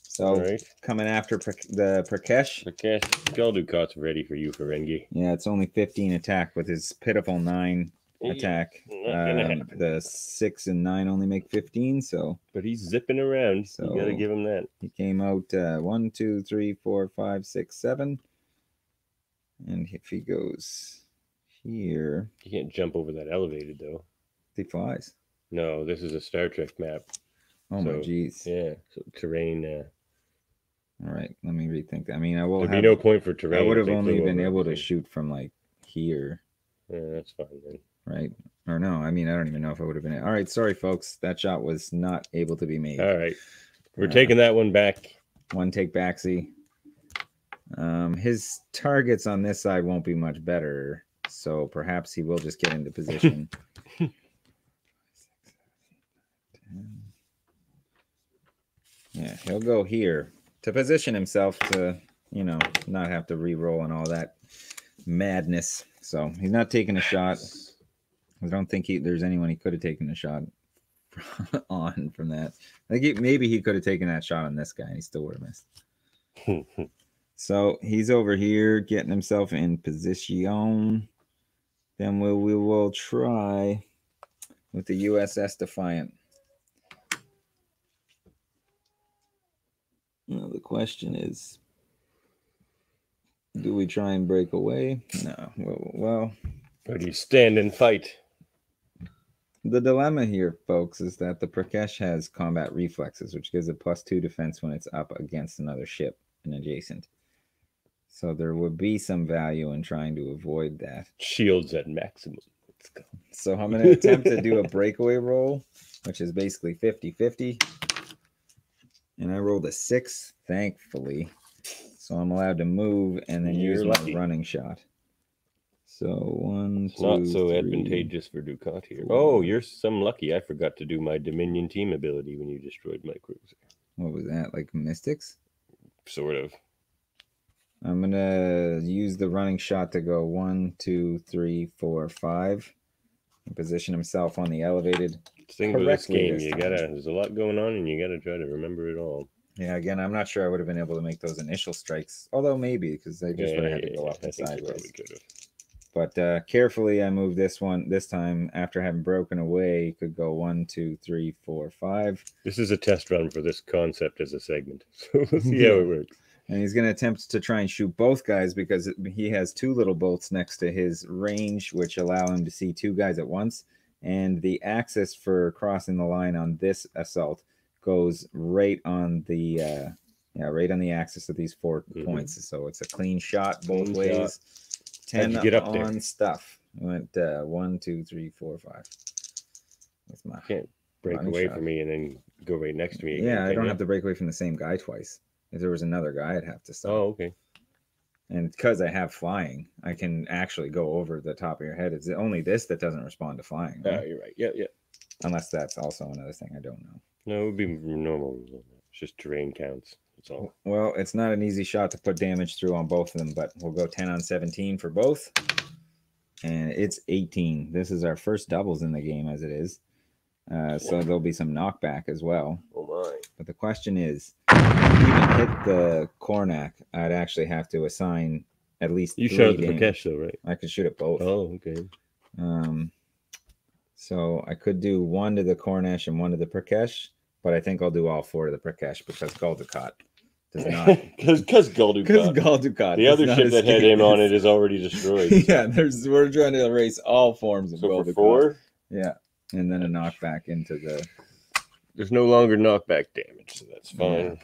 So, right. Coming after the Prakesh. Prakesh, Galdukot's ready for you, Ferengi. Yeah, it's only 15 attack with his pitiful 9 attack. The 6 and 9 only make 15, so. But he's zipping around, so you gotta give him that. He came out 1, 2, 3, 4, 5, 6, 7. And if he goes here. You can't jump over that elevated, though. He flies. No, this is a Star Trek map. Oh, my geez. Yeah, so terrain. All right, let me rethink that. I mean, there'd be no point for terrain. I would have only been able to shoot from, like, here. Yeah, that's fine, then. Right? Or no, I mean, I don't even know if I would have been. All right, sorry, folks. That shot was not able to be made. All right. We're taking that one back. One take backsy. His targets on this side won't be much better. So perhaps he will just get into position. Yeah, he'll go here to position himself to, not have to re-roll and all that madness. So he's not taking a shot. I don't think there's anyone he could have taken a shot on from that. Maybe he could have taken that shot on this guy and he still would have missed. So he's over here getting himself in position. Then we will try with the USS Defiant. Now the question is, do we try and break away? No. Well. Or do you stand and fight? The dilemma here, folks, is that the Prakesh has combat reflexes, which gives it +2 defense when it's up against another ship and adjacent. So there would be some value in trying to avoid that. Shields at maximum. Let's go. So I'm going to attempt to do a breakaway roll, which is basically 50-50. And I rolled a 6, thankfully. So I'm allowed to move and then use my running shot. So 1, 2, not so 3, advantageous for Ducat here. 4. Oh, you're some lucky. I forgot to do my Dominion team ability when you destroyed my cruiser. What was that? Like Mystics? Sort of. I'm going to use the running shot to go 1, 2, 3, 4, 5. And position himself on the elevated. Thing with this game, there's a lot going on and you gotta try to remember it all. Yeah, again, I'm not sure I would have been able to make those initial strikes. Although maybe, because they just would have had to go up and sideways. But carefully, I moved this one this time after having broken away. Could go 1, 2, 3, 4, 5. This is a test run for this concept as a segment, so we'll see how it works. And he's going to attempt to try and shoot both guys because he has 2 little bolts next to his range, which allow him to see 2 guys at once. And the axis for crossing the line on this assault goes right on the right on the axis of these 4 points. So it's a clean shot both ways. 10 get up on there? Stuff. I went 1, 2, 3, 4, 5. With my can't break away from me and then go right next to me. Yeah, I don't have to break away from the same guy twice. If there was another guy, I'd have to stop. Oh, okay. And because I have flying, I can actually go over the top of your head. It's only this that doesn't respond to flying. Right? Oh, you're right. Yeah. Unless that's also another thing I don't know. No, it would be normal. It's just terrain counts. That's all. Well, it's not an easy shot to put damage through on both of them, but we'll go 10 on 17 for both. And it's 18. This is our first doubles in the game as it is. So there'll be some knockback as well. Oh my. But the question is, to even hit the Cornac, I'd actually have to assign at least You 3 shot the damage. Prakesh though, right? I could shoot at both. Oh, okay. So I could do 1 to the Cornish and 1 to the Prakesh, but I think I'll do all 4 to the Prakesh because Guldukat does not. Because Guldukat. Because Guldukat. The other ship that had him on it is already destroyed. Yeah, we're trying to erase all forms of so Guldukat. For 4? Yeah, and then a knockback into the. There's no longer knockback damage, so that's fine. Yeah.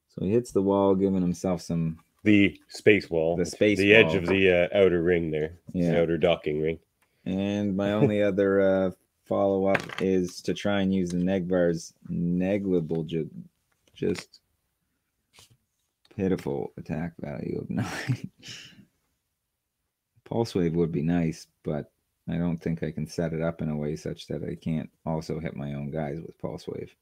So he hits the wall, giving himself some. The space wall. The edge of the outer ring there. Yeah. The outer docking ring. And my only other follow-up is to try and use the Negvar's negligible, just pitiful attack value of 9. Pulse Wave would be nice, but I don't think I can set it up in a way such that I can't also hit my own guys with Pulse Wave.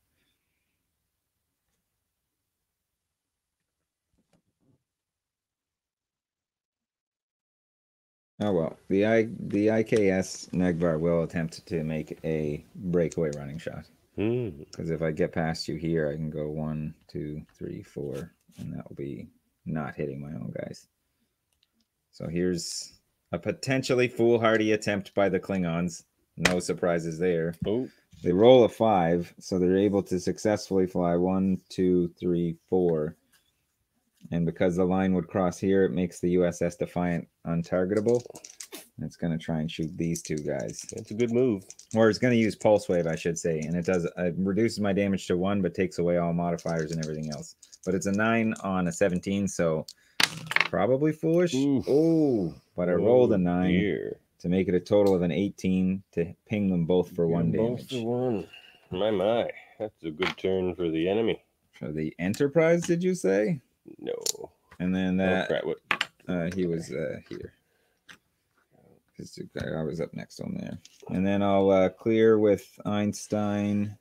Oh well, the IKS Negvar will attempt to make a breakaway running shot. Because if I get past you here, I can go 1, 2, 3, 4, and that will be not hitting my own guys. So here's a potentially foolhardy attempt by the Klingons. No surprises there. Oh. They roll a 5, so they're able to successfully fly 1, 2, 3, 4. And because the line would cross here, it makes the USS Defiant untargetable. It's going to try and shoot these 2 guys. That's a good move. Or it's going to use Pulse Wave, I should say. And it does reduces my damage to 1, but takes away all modifiers and everything else. But it's a 9 on a 17, so probably foolish. Oh, but I rolled a 9 to make it a total of an 18 to ping them both for 1 damage. Both for 1. My. That's a good turn for the enemy. For the Enterprise, did you say? No. And then that he was here. I was up next on there. And then I'll clear with Einstein,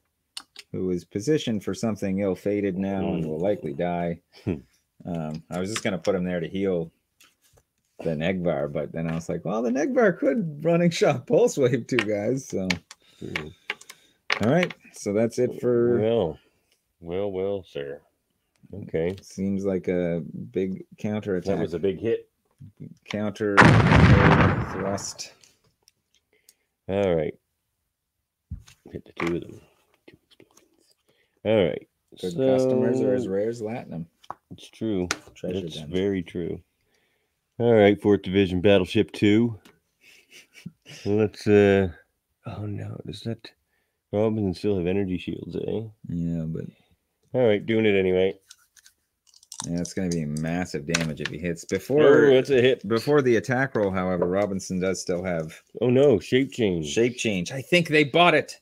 who is positioned for something ill-fated now and will likely die. I was just going to put him there to heal the Negvar, but then I was like, well, the Negvar could running shot Pulse Wave 2 guys. So, all right. So that's it for. Well, sir. Okay. Seems like a big counter attack. That was a big hit. Counter thrust. All right. Hit the 2 of them. 2 explosions. All right. Good customers are as rare as Latinum. It's true. Treasure That's den. very true. All right, 4th Division Battleship 2. Let's oh no, does that Robinson still have energy shields, eh? Yeah, but all right, doing it anyway. Yeah, it's going to be massive damage if he hits. Before it's a hit. Before the attack roll, however, Robinson does still have. Oh no, shape change. Shape change. I think they bought it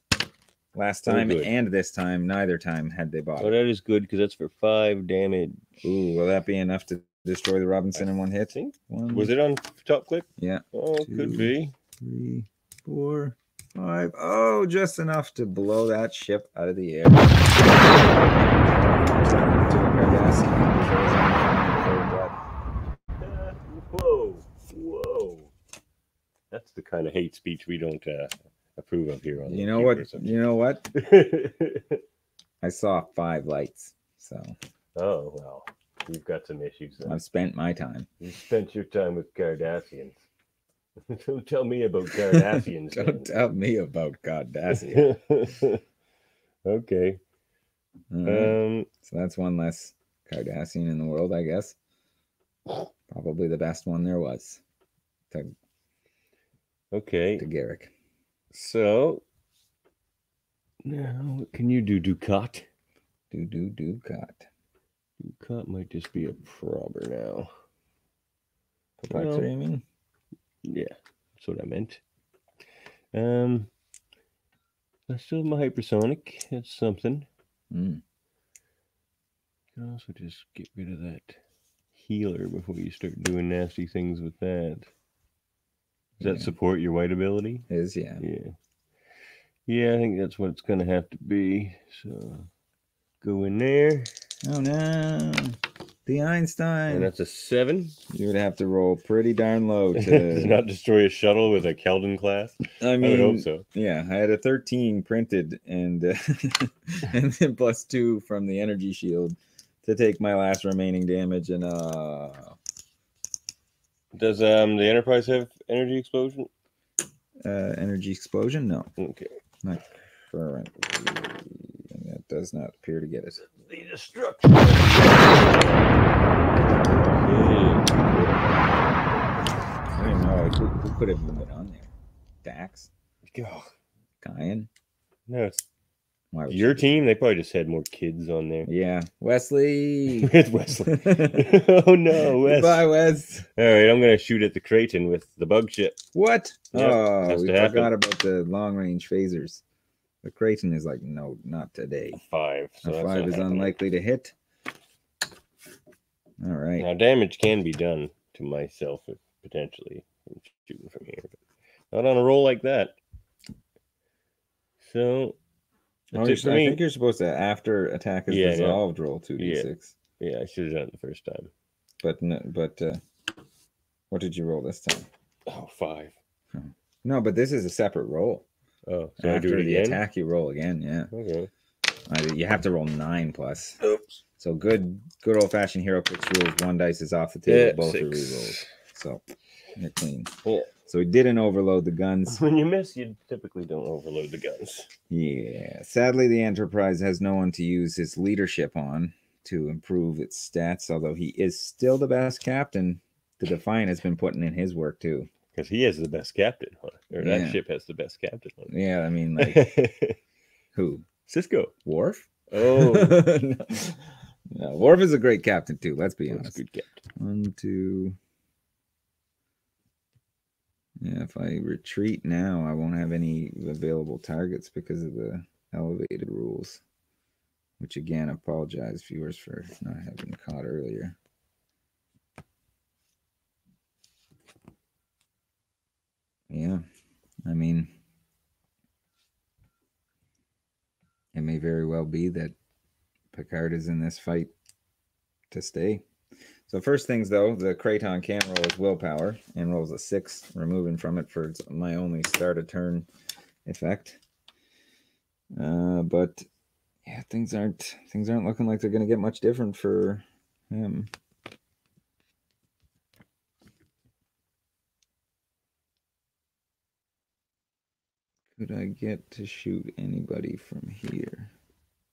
last time and this time. Neither time had they bought it. Oh, that is good because that's for 5 damage. Ooh, will that be enough to destroy the Robinson in 1 hit? Was it on top click? Yeah. Oh, 2, could be. 3, 4, 5. Oh, just enough to blow that ship out of the air. Whoa. That's the kind of hate speech we don't approve of here on You know what? You know what? I saw 5 lights, so. Oh, well. You've got some issues then. I've spent my time. You spent your time with Cardassians. Don't tell me about Cardassians. Don't tell me about Cardassians. Okay. So that's 1 less Cardassian in the world, I guess. Probably the best one there was. Okay. To Garrick. So now what can you do, Ducat? Ducat. Ducat might just be a probber now. Perplexer, you mean? Yeah, that's what I meant. I still have my hypersonic. That's something. You can also just get rid of that healer before you start doing nasty things with that. Does that support your white ability? Yeah. Yeah, I think that's what it's going to have to be. So go in there. Oh no. The Einstein. And that's a 7. You would have to roll pretty darn low Does to not destroy a shuttle with a Keldon class. I I would hope so. Yeah, I had a 13 printed and and then +2 from the energy shield to take my last remaining damage. And does the Enterprise have energy explosion? Energy explosion? No, Okay. not currently. And that does not appear to get it. The destruction. I don't know who could have been on there. Dax, Oh, Kyan. no, it's Why would your you do team. They probably just had more kids on there. that? Yeah, Wesley. With Wesley. Oh no, Wes. Bye, Wes. All right, I'm gonna shoot at the Kraton with the bug ship. What? Yep, Oh, has we to happen. forgot about the long range phasers. The Kraton is like, no, not today. 5. So A that's 5 not is happening. unlikely to hit. All right. Now damage can be done to myself if potentially I'm shooting from here, but not on a roll like that. So that's it for I me. think you're supposed to, after attack is Yeah, dissolved, roll 2d6. Yeah, I should have done it the first time. But no, what did you roll this time? Oh, 5. No, but this is a separate roll. Oh, so I do After it the again. attack, you roll again. Yeah, Okay. you have to roll 9 plus. Oops. So good old fashioned HeroClix rules. 1 dice is off the table. Yeah, Both are 6. rerolls. So you're clean. Yeah. So we didn't overload the guns. When you miss, you typically don't overload the guns. Yeah. Sadly, the Enterprise has no one to use his leadership on to improve its stats, although he is still the best captain. The Defiant has been putting in his work too. Because he has the best captain on it. Or Yeah. that ship has the best captain on Yeah, I mean, like, it. who? Cisco. Worf? Oh, No, Worf is a great captain too. Let's be that's honest. good captain. 1, 2. Yeah, if I retreat now, I won't have any available targets because of the elevated rules. Which again, I apologize, viewers, for not having caught earlier. Yeah, I mean, it may very well be that Picard is in this fight to stay. So first things though, the Kraton can roll his willpower and rolls a 6, removing from it for my only start a turn effect. But yeah, things aren't looking like they're going to get much different for him. Could I get to shoot anybody from here?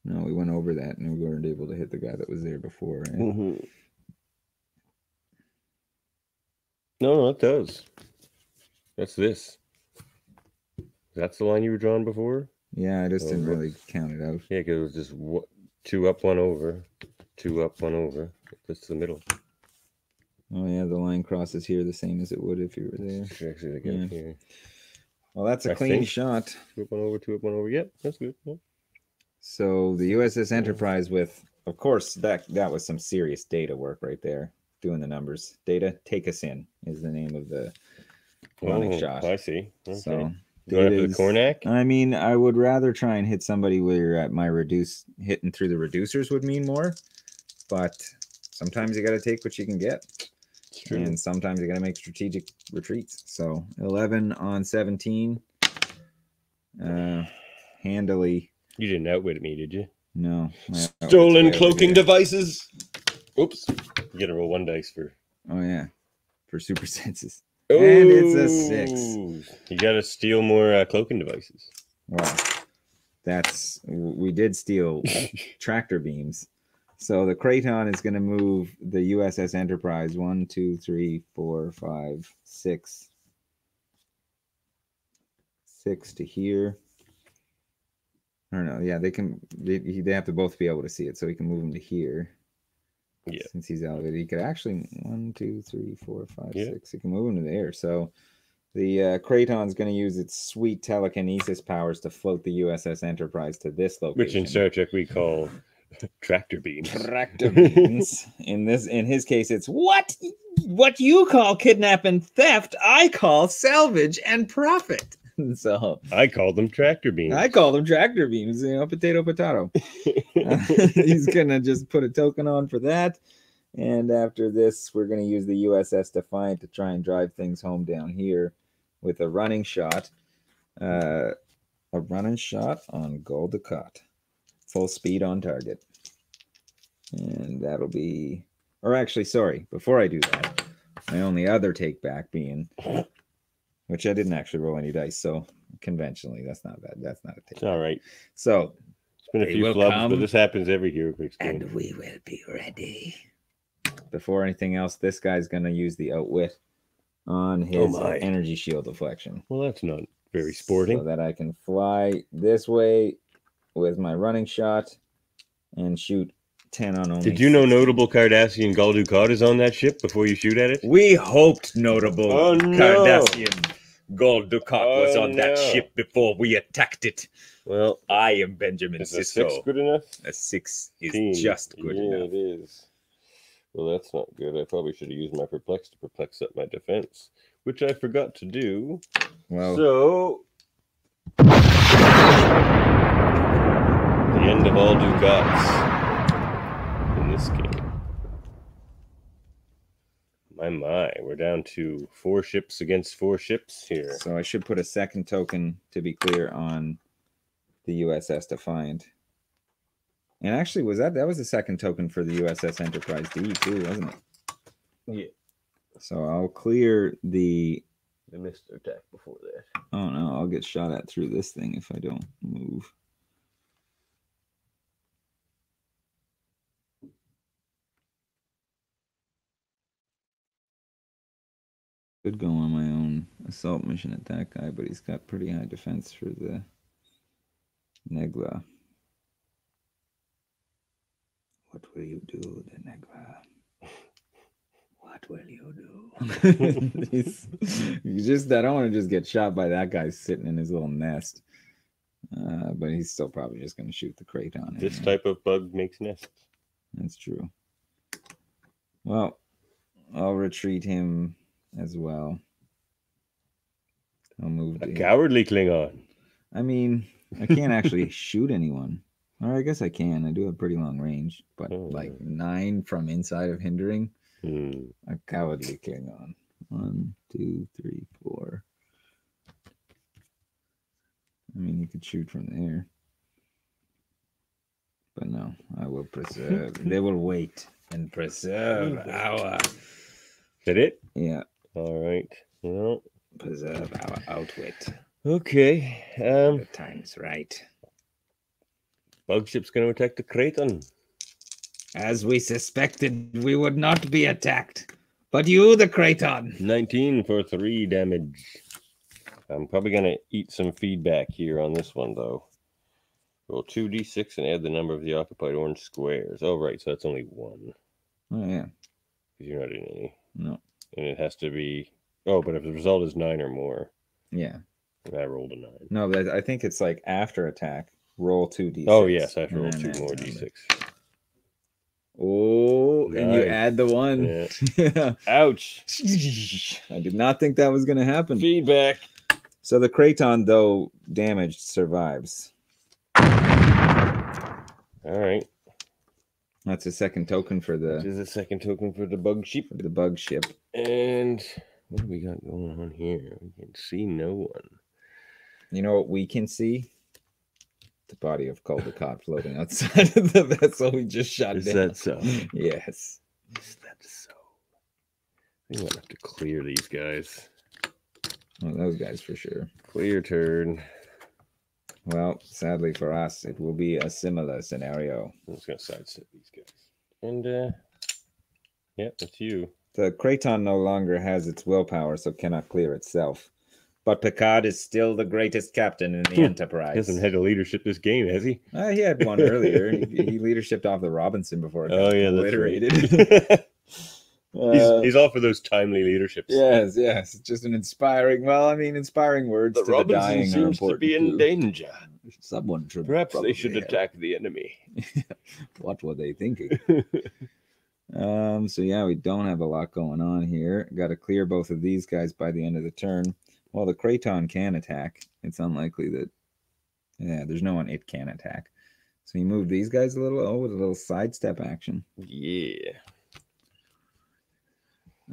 No, we went over that and we weren't able to hit the guy that was there before. Right? Mm-hmm. No, it does. That's this. That's the line you were drawing before? Yeah, I just Oh, didn't whoops. really count it out. Yeah, because it was just 2 up, 1 over. 2 up, 1 over. That's the middle. Oh yeah, the line crosses here the same as it would if you were there. Actually, they get it here. Well, that's a I clean think. shot. 2 up, 1 over, 2 up, 1 over. Yep, that's good. Yep. So the USS Enterprise with, of course, that was some serious data work right there. Doing the numbers. Data, take us in is the name of the running shot. I see. Okay. So Going after the Data's- Cornac? I mean, I would rather try and hit somebody where at my hitting through the reducers would mean more, but sometimes you got to take what you can get, It's true. and sometimes you got to make strategic retreats. So 11 on 17, handily. You didn't outwit me, did you? No, Stolen cloaking devices. Oops. You got to roll 1 dice for. Oh yeah, for super senses. And it's a 6. Ooh. You got to steal more cloaking devices. Well, we did steal tractor beams. So the Kraton is going to move the USS Enterprise 1, 2, 3, 4, 5, 6. 6 to here. I don't know. Yeah, they have to both be able to see it, so he can move him to here. Yeah. Since he's elevated, he could actually 1, 2, 3, 4, 5, Yeah. 6. He can move him to there. So the Kraton's going to use its sweet telekinesis powers to float the USS Enterprise to this location. Which in Star Trek we call tractor beams. Tractor beams. In his case, it's what you call kidnap and theft, I call salvage and profit. So I call them tractor beams. I call them tractor beams. Potato, potato. He's gonna just put a token on for that, And after this, we're going to use the USS Defiant to try and drive things home down here with a running shot. A running shot on Gul Dukat. Full speed on target. And that'll be... Or actually, sorry, before I do that, my only other take back being... Which I didn't actually roll any dice, so conventionally, that's not bad. That's not a take. It's all right. So... It's been a few flubs, but this happens every Heroclix game. And we will be ready. Before anything else, this guy's going to use the outwit on his energy shield deflection. Well, that's not very sporting. So that I can fly this way with my running shot and shoot 10 on only. Did you know notable Cardassian Gul Dukat is on that ship before you shoot at it? We hoped notable Cardassian Gul Dukat was on that ship before we attacked it. Well, I am Benjamin Sisko. Is a 6 good enough? A 6 is just good enough. Yeah, it is. Well, that's not good. I probably should have used my perplex to perplex up my defense, which I forgot to do. Well, so the end of all Dukats in this game. My, we're down to 4 ships against 4 ships here. So I should put a second token, to be clear, on the USS Defiant. And actually, that was the second token for the USS Enterprise D too, wasn't it? Yeah. So I'll clear the missed attack before that. Oh no, I'll get shot at through this thing if I don't move. Could go on my own assault mission at that guy, but he's got pretty high defense for the Negla. What will you do, the Negla? What will you do? I don't want to just get shot by that guy sitting in his little nest. But he's still probably just going to shoot the Kraton. This type of bug makes nests. That's true. Well, I'll retreat him as well. I'll move a cowardly Klingon. I mean, I can't actually shoot anyone. Or I guess I can. I do have pretty long range, but like 9 from inside of hindering. A cowardly Klingon. 1, 2, 3, 4. I mean, you could shoot from there. But no, I will preserve. They will wait and preserve our... Is that it? Yeah. All right. Well, preserve our outwit. Okay. The time's right. Bug ship's going to attack the Kraton. As we suspected, we would not be attacked. But you, the Kraton. 19 for 3 damage. I'm probably going to eat some feedback here on this one, though. Roll 2d6 and add the number of the occupied orange squares. Oh, right. So that's only 1. Oh, yeah. Because you're not in any. No. And it has to be... Oh, but if the result is 9 or more. Yeah. I rolled a 9. No, but I think it's like after attack. Roll 2d6. Oh, yes. I have to roll 2 more d6. Oh, nice. And you add the 1. Yeah. Yeah. Ouch. I did not think that was going to happen. Feedback. So the Kraton, though damaged, survives. All right. That's a second token for the... This is a second token for the bug ship. For the bug ship. And what do we got going on here? We can see no one. You know what we can see? The body of Gul Dukat floating outside of the vessel we just shot down. Is that so? Yes. Is that so? I think I'll have to clear these guys. Well, those guys for sure. Clear turn. Well, sadly for us, it will be a similar scenario. I'm just going to sidestep these guys. And, yeah, that's you. The Kraton no longer has its willpower, so cannot clear itself. But Picard is still the greatest captain in the Enterprise. He hasn't had to leadership this game, has he? He had one earlier. he leadershiped off the Robinson before it got obliterated. That's right. He's all for those timely leaderships. Yes. Just an inspiring words to Robinson the dying seems are important to be in danger. Someone should Perhaps they should attack the enemy. What were they thinking? So yeah, we don't have a lot going on here. Got to clear both of these guys by the end of the turn. Well, the Kraton can attack. It's unlikely that... Yeah, there's no one it can attack. So you move these guys a little... Oh, with a little sidestep action. Yeah.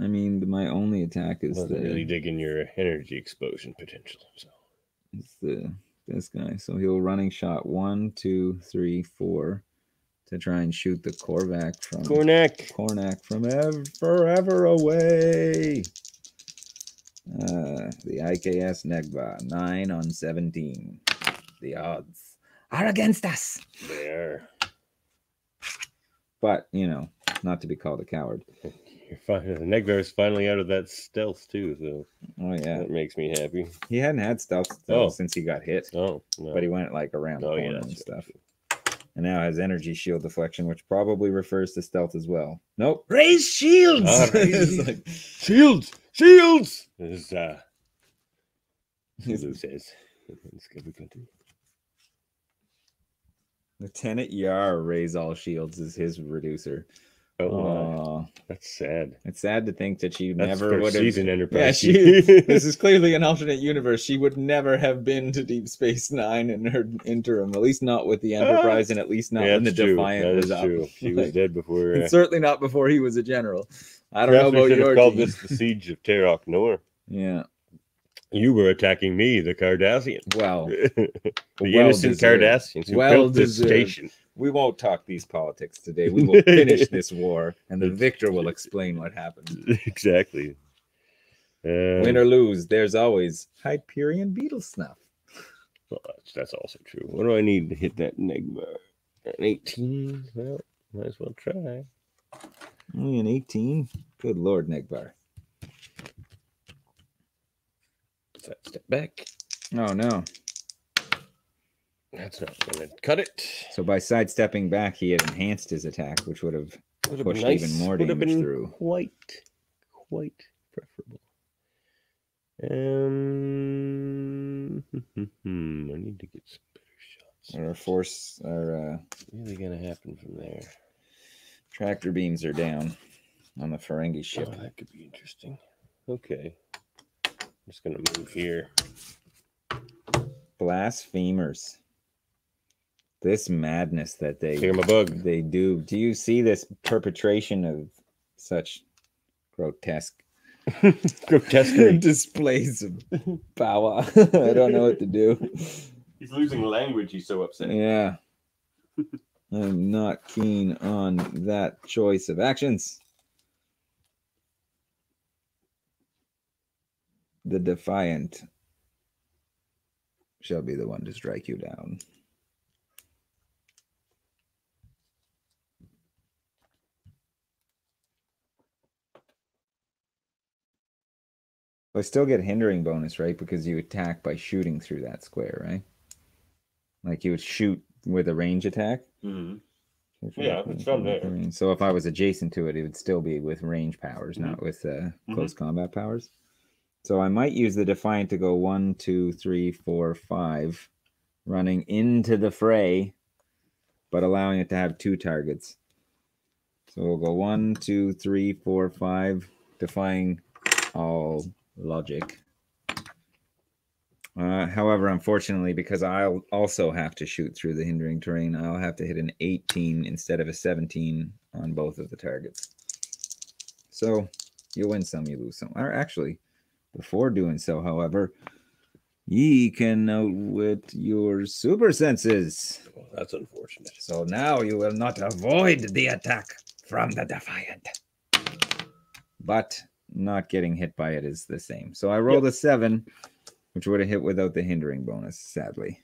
I mean, my only attack is Wasn't really digging your energy explosion potential. So it's this guy. So he'll running shot 1, 2, 3, 4 to try and shoot the Korvac from Cornac from forever away. The IKS Negba 9 on 17. The odds are against us. They are. But you know, not to be called a coward. The Negvar is finally out of that stealth too, so that makes me happy. He hadn't had stealth since he got hit. Oh, no. But he went like around the corner and stuff. And now has energy shield deflection, which probably refers to stealth as well. Nope. Raise shields! Like, shields! Shields! This Lou says. Lieutenant Yar raise all shields is his reducer. Oh, that's sad. It's sad to think that she never would have. Season Enterprise. Yeah, this is clearly an alternate universe. She would never have been to Deep Space Nine in her interim, at least not with the Enterprise, and at least not when the Defiant was up. True. She was dead before. And certainly not before he was a general. I don't know about your team. Called this the Siege of Terok Nor. Yeah. You were attacking me, the Cardassian. Well, the innocent Cardassians who built this station. We won't talk these politics today. We will finish this war, and the victor will explain what happened. Exactly. Win or lose, there's always Hyperion beetle snuff. Well, that's also true. What do I need to hit that Negbar? An 18? Well, might as well try. Only an 18? Good Lord, Negbar. Step back. Oh, no. That's not going to cut it. So by sidestepping back, he had enhanced his attack, which would have pushed even more damage through. Quite preferable. I need to get some better shots. Our force are really going to happen from there. Tractor beams are down on the Ferengi ship. Oh, that could be interesting. Okay. I'm just going to move here. Blasphemers. This madness that they do. Do you see this perpetration of such grotesque displays of power? I don't know what to do. He's losing language. He's so upset. Yeah. I'm not keen on that choice of actions. The Defiant shall be the one to strike you down. I still get hindering bonus, right? Because you attack by shooting through that square, right? Like you would shoot with a range attack. Mm-hmm. Yeah, it's from there. So if I was adjacent to it, it would still be with range powers, not with close combat powers. So I might use the Defiant to go 1, 2, 3, 4, 5, running into the fray, but allowing it to have 2 targets. So we'll go 1, 2, 3, 4, 5, defying all logic. However, unfortunately, because I'll also have to shoot through the hindering terrain, I'll have to hit an 18 instead of a 17 on both of the targets. So you win some, you lose some. Or actually, before doing so, however, ye can outwit your super senses. Well, that's unfortunate. So now you will not avoid the attack from the Defiant. But not getting hit by it is the same. So I rolled a 7, which would have hit without the hindering bonus, sadly.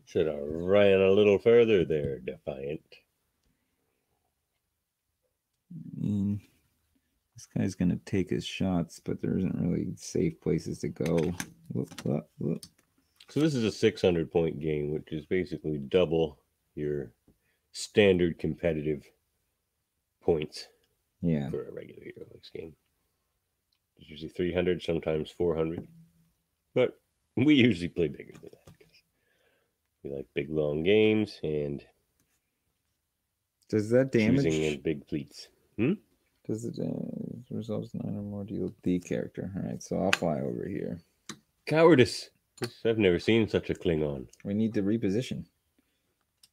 Should have ran a little further there, Defiant. This guy's going to take his shots, but there isn't really safe places to go. Whoop. So this is a 600-point game, which is basically double your standard competitive points for a regular Heroclix game. It's usually 300, sometimes 400. But we usually play bigger than that because we like big, long games and does that damage choosing in big fleets. Does it resolves 9 or more deal the character? All right, so I'll fly over here. Cowardice. I've never seen such a Klingon. We need to reposition.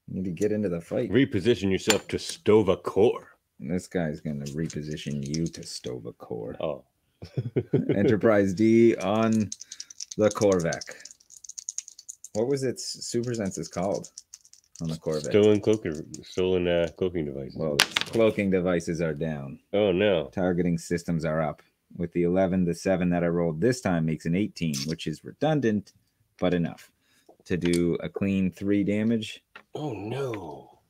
We need to get into the fight. Reposition yourself to stove a core. This guy's going to reposition you to stow the core. Oh. Enterprise D on the Corvette. What was its super senses called on the Corvette? Stolen cloaking devices. Well, cloaking devices are down. Oh, no. Targeting systems are up. With the 11, the 7 that I rolled this time makes an 18, which is redundant, but enough to do a clean 3 damage. Oh, no.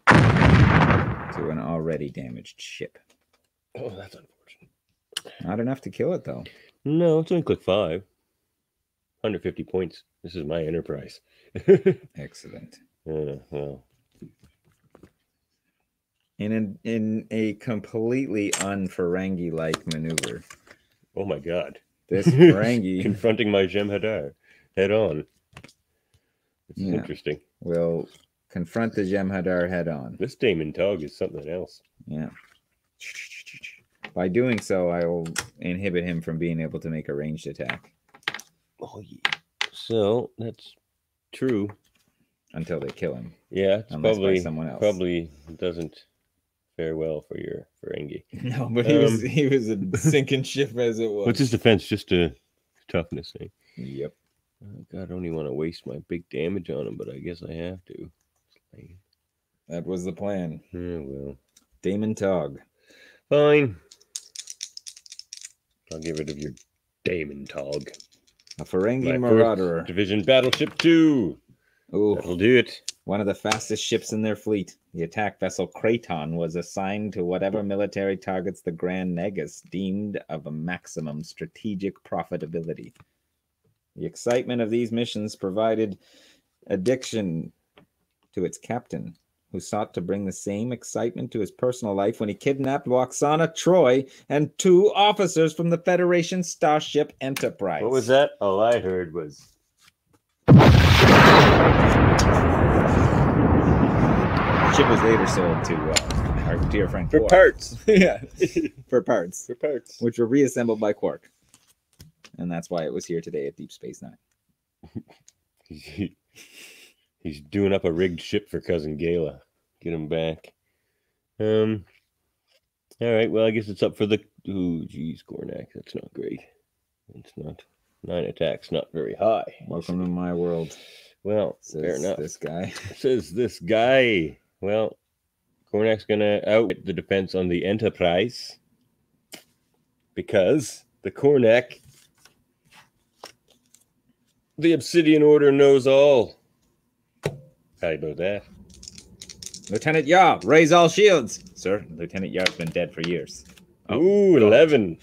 To an already damaged ship. Oh, that's unfortunate. Not enough to kill it, though. No, it's only click 5. 150 points. This is my Enterprise. Excellent. Well. In a completely un-Ferengi-like maneuver. Oh my god. This Ferengi... confronting my Jem'Hadar head on. This is interesting. We'll confront the Jem'Hadar head on. This Damon Tog is something else. Yeah. By doing so, I will inhibit him from being able to make a ranged attack. Oh, yeah. So, that's true. Until they kill him. Yeah, it's probably someone else. Probably doesn't fare well for your Ferengi. No, but he was a sinking ship as it was. What's his defense? Just a toughness thing. Yep. Oh, God, I don't even want to waste my big damage on him, but I guess I have to. That was the plan. Yeah, well. Damon Tog. Fine. I'll get rid of your Damon Tog. A Ferengi Marauder. Division Battleship 2. Ooh. That'll do it. One of the fastest ships in their fleet. The attack vessel Kraton was assigned to whatever military targets the Grand Negus deemed of a maximum strategic profitability. The excitement of these missions provided addiction to its captain, who sought to bring the same excitement to his personal life when he kidnapped Waxana Troy and 2 officers from the Federation starship Enterprise. What was that? All I heard was... The ship was later sold to our dear friend For Quark. parts. Yeah, for parts. For parts. Which were reassembled by Quark. And that's why it was here today at Deep Space Nine. He's doing up a rigged ship for Cousin Gala. Get him back. All right, well, I guess it's up for the... Ooh, geez, Gornak, that's not great. It's not. 9 attacks, not very high. Welcome to my world. Well, Says fair enough. This guy. Says this guy. Well, Gornak's going to outwit the defense on the Enterprise. Because the Gornak... The Obsidian Order knows all. How about that? Lieutenant Yar, raise all shields. Sir, Lieutenant Yar's been dead for years. Ooh, 11.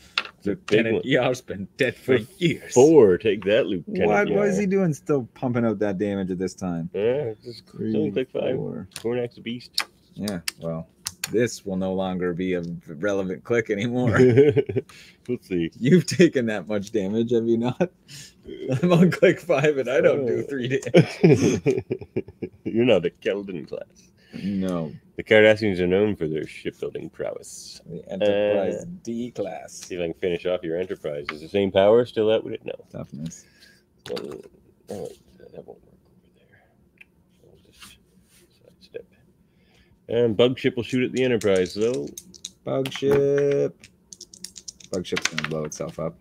Lieutenant Yar's been dead for years. 4. Take that, Lieutenant What? Yar. What is he doing still pumping out that damage at this time? Yeah, just only click 5. 4. Gornak's a beast. Yeah, well, this will no longer be a relevant click anymore. Let's see. You've taken that much damage, have you not? I'm on click 5 and I don't do 3 damage. You're not a Keldon class. No. The Cardassians are known for their shipbuilding prowess. The Enterprise D class. See if I can finish off your Enterprise. Is the same power still out with it? No. Toughness. All right, that won't work over there. I'll just sidestep. And Bug Ship will shoot at the Enterprise, though. Bug Ship. Bug Ship's going to blow itself up.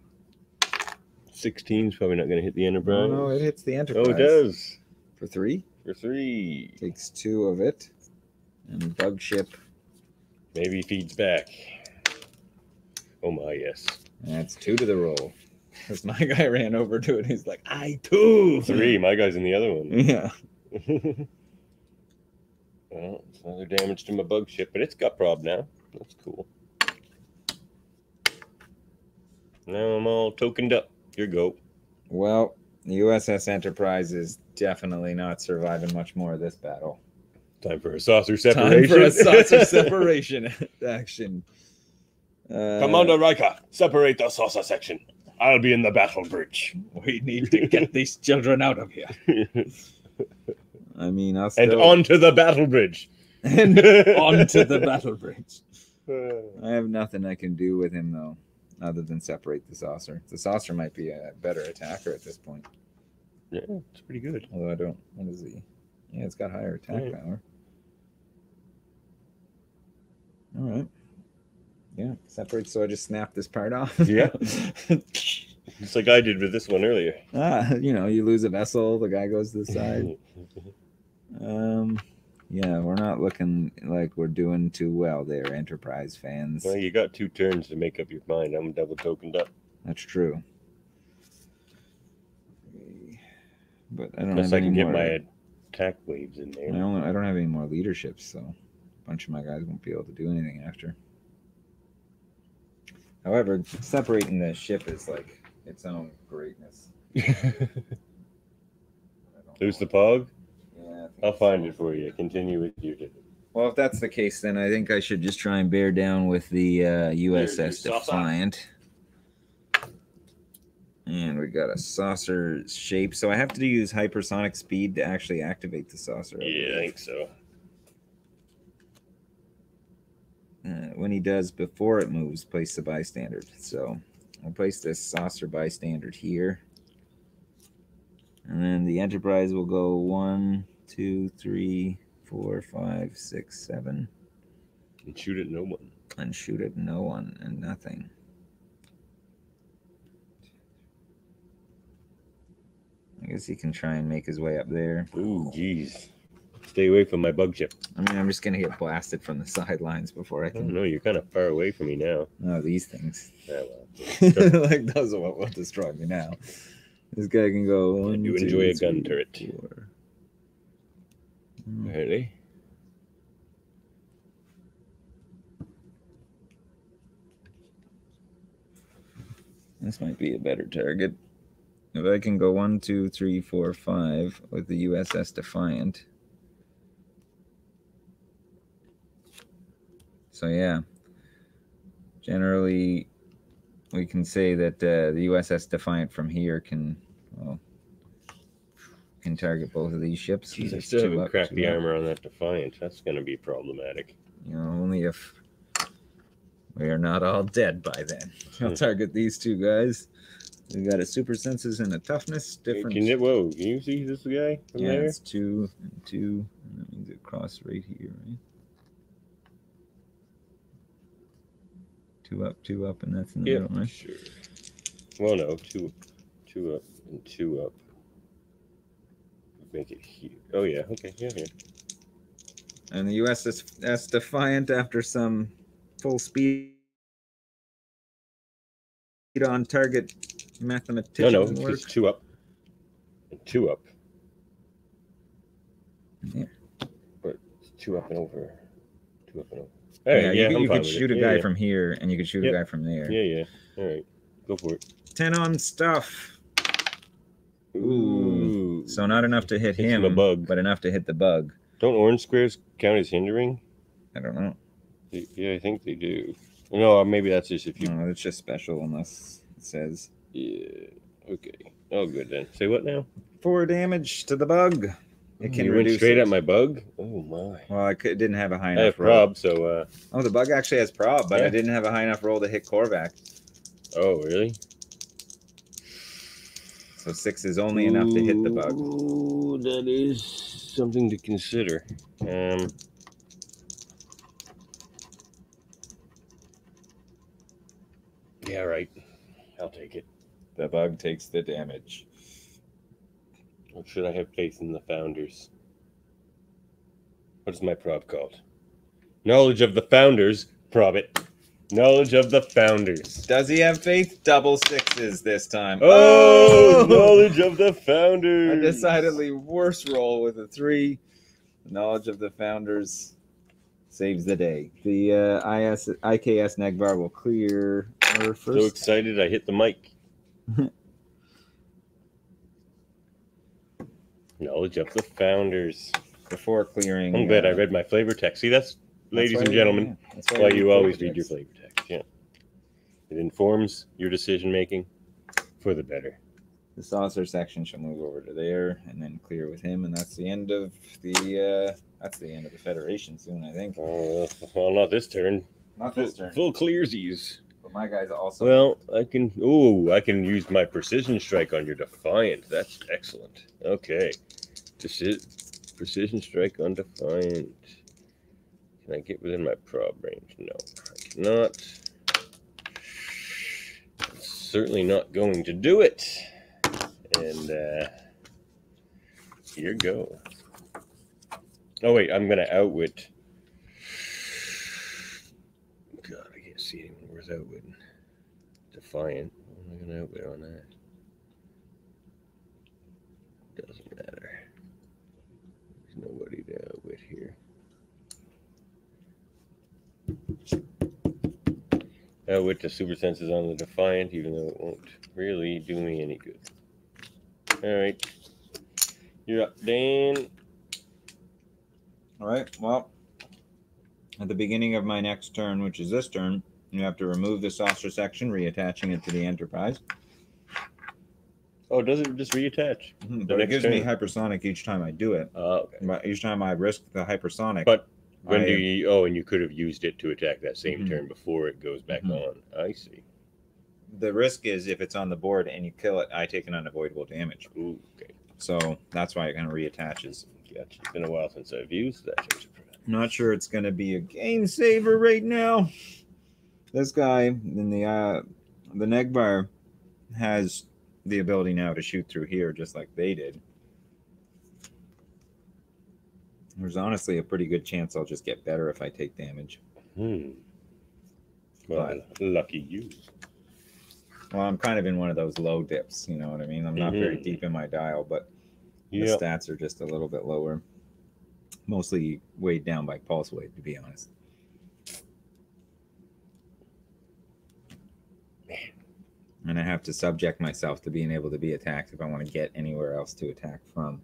16 is probably not going to hit the Enterprise. No, it hits the Enterprise. Oh, it does. For 3? For 3. Takes 2 of it. And Bug Ship. Maybe feeds back. Oh my, yes. That's 2 to the roll. Because my guy ran over to it. He's like, I too. 3. My guy's in the other one. Yeah. Well, it's another damage to my Bug Ship, but it's got prob now. That's cool. Now I'm all tokened up. Here you go. Well, the USS Enterprise is definitely not surviving much more of this battle. Time for a saucer separation. Time for a saucer separation action. Commander Riker, separate the saucer section. I'll be in the battle bridge. We need to get these children out of here. I mean, I'll still... And onto the battle bridge. And onto the battle bridge. I have nothing I can do with him, though, other than separate the saucer. The saucer might be a better attacker at this point. Yeah, it's pretty good. Although I don't... What is he? Yeah, it's got higher attack power. Separate, so I just snap this part off. Yeah. Just like I did with this one earlier. You know, you lose a vessel, the guy goes to the side. Yeah, we're not looking like we're doing too well there, Enterprise fans. Well, you got 2 turns to make up your mind. I'm double tokened up. That's true. But I don't Unless have I any can get more. my attack waves in there. I don't have any more leaderships, so a bunch of my guys won't be able to do anything after. However, separating the ship is like its own greatness. There's the Pog? Yeah. I'll find it for you. Continue with your turn. Well, if that's the case, then I think I should just try and bear down with the USS Defiant. And we got a saucer shape. So I have to use hypersonic speed to actually activate the saucer. Yeah, I think so. When he does, before it moves, place the bystander. So I'll place this saucer bystander here. And then the Enterprise will go 1, 2, 3, 4, 5, 6, 7. And shoot at no one. And shoot at no one and nothing. I guess he can try and make his way up there. Ooh, jeez. Stay away from my bug chip. I mean, I'm just going to get blasted from the sidelines before I can... Oh, no, you're kind of far away from me now. Oh, these things. Yeah, well. Like, those are what will destroy me now. This guy can go 1, You 2, enjoy a 3, gun turret. 4. Really? This might be a better target. If I can go 1, 2, 3, 4, 5 with the USS Defiant. So yeah, generally we can say that the USS Defiant from here can target both of these ships. Jeez, I still haven't cracked the armor on that Defiant. That's going to be problematic. You know, only if we are not all dead by then. I'll target these 2 guys. We got a super senses and a toughness difference. Whoa, can you see this guy from there? It's 2 and 2. And that means it crossed right here, right? 2 up, and that's in the middle, right? Sure. Well, no, 2 up, and 2 up. Make it here. Oh, yeah, okay, yeah. And the USS Defiant, after some full speed on target mathematician No, work. it's 2 up. And 2 up. Yeah. But it's 2 up and over. 2 up and over. Right, yeah, you could shoot a guy from here, and you could shoot a guy from there. Yeah. All right, go for it. 10 on stuff. Ooh. So not enough to hit him, but enough to hit the bug. Don't orange squares count as hindering? I don't know. Yeah, I think they do. No, maybe that's just if you... No, it's just special unless it says... Yeah, okay. Oh, good then. Say what now? 4 damage to the bug. It can went straight at my bug? Oh, my. Well, didn't have a high enough I have roll. prob, so... Oh, the bug actually has prob, but I didn't have a high enough roll to hit Korvac. Oh, really? So 6 is only enough to hit the bug. Ooh, that is something to consider. Yeah, right. I'll take it. The bug takes the damage. Or should I have faith in the founders? What is my prob called? Knowledge of the founders. Prob it. Knowledge of the founders. Does he have faith? Double 6s this time. Oh! Knowledge of the founders. A decidedly worse roll with a 3. Knowledge of the founders saves the day. The IKS Negvar will clear her first. So excited I hit the mic. Knowledge of the founders. Before clearing. I'm glad I read my flavor text. See, that's ladies and gentlemen, that's why you always read your flavor text. Yeah. It informs your decision making for the better. The saucer section shall move over to there and then clear with him, and that's the end of the Federation soon, I think. Well, not this turn. Not this turn. Full clearsies. But my guys also. Well, I can use my precision strike on your Defiant. That's excellent. Okay. Precision strike on Defiant. Can I get within my prob range? No, I cannot. certainly not going to do it. And here go. Oh wait, I'm gonna outwit. God, I can't see anyone worth outwitting. Defiant. What am I gonna outwit on that? Doesn't matter. There's nobody to outwit here. Outwit the super senses on the Defiant, even though it won't really do me any good. Alright. You're up, Dan. Alright, well, at the beginning of my next turn, which is this turn, you have to remove the saucer section, reattaching it to the Enterprise. Oh, does it just reattach? But it gives me hypersonic each time I do it. Oh, okay. But each time I risk the hypersonic. But when do you... Oh, and you could have used it to attack that same Mhm. turn before it goes back on. I see. The risk is if it's on the board and you kill it, I take an unavoidable damage. Ooh, okay. So that's why it kind of reattaches. Gotcha. It's been a while since I've used that. Not sure it's going to be a game saver right now. This guy in the Negbar has the ability now to shoot through here just like they did. There's honestly a pretty good chance I'll just get better if I take damage. Well, lucky you. Well, I'm kind of in one of those low dips, you know what I mean? I'm not very deep in my dial, but the stats are just a little bit lower. Mostly weighed down by pulse weight, to be honest. And I have to subject myself to being able to be attacked if I want to get anywhere else to attack from.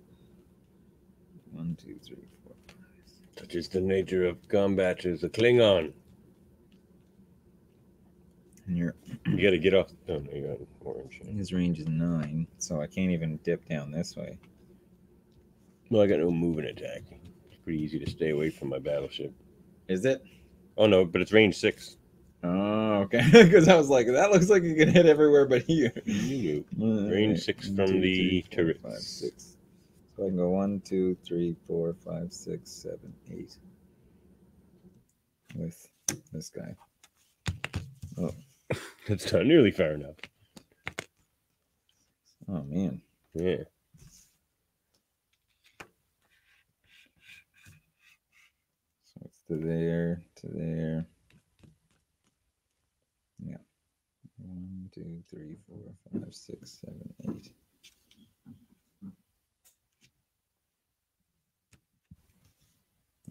1, 2, 3, 4, 5. Such is the nature of combat as a Klingon. And you got to get off. Oh, no, you got orange. His range is 9, so I can't even dip down this way. Well, I got no moving attack. It's pretty easy to stay away from my battleship. Is it? Oh, no, but it's range 6. Oh, okay. Because I was like, that looks like you can hit everywhere but here. Range 6 from the turrets. 5, 6. So I can go 1, 2, 3, 4, 5, 6, 7, 8. With this guy. Oh. That's not nearly far enough. Oh, man. Yeah. So it's to there, to there. Yeah. 1, 2, 3, 4, 5, 6, 7, 8.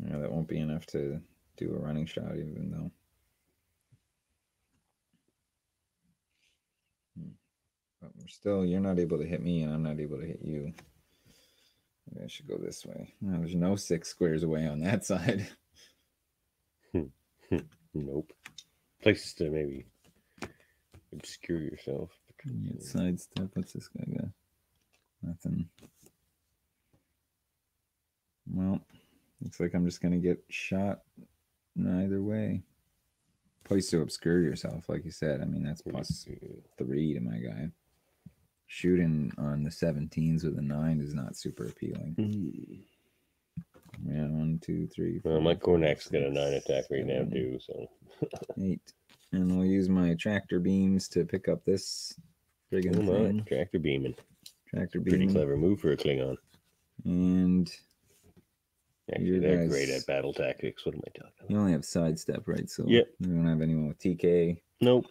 Yeah, that won't be enough to do a running shot, even though. But we're still, you're not able to hit me, and I'm not able to hit you. Maybe I should go this way. No, there's no 6 squares away on that side. Nope. Places to maybe obscure yourself. Sidestep. What's this guy got? Nothing. Well, looks like I'm just going to get shot either way. Place to obscure yourself, like you said. I mean, that's +3 to my guy. Shooting on the 17s with a 9 is not super appealing. Yeah, 1, 2, 3. 4, well, my Kornak's got a 9 attack right now, too, so. 8. And we'll use my tractor beams to pick up this friggin' thing. Tractor beaming. Tractor beam. Pretty clever move for a Klingon. And actually, they're great at battle tactics. What am I talking about? You only have sidestep, right? So yep. You don't have anyone with TK. Nope.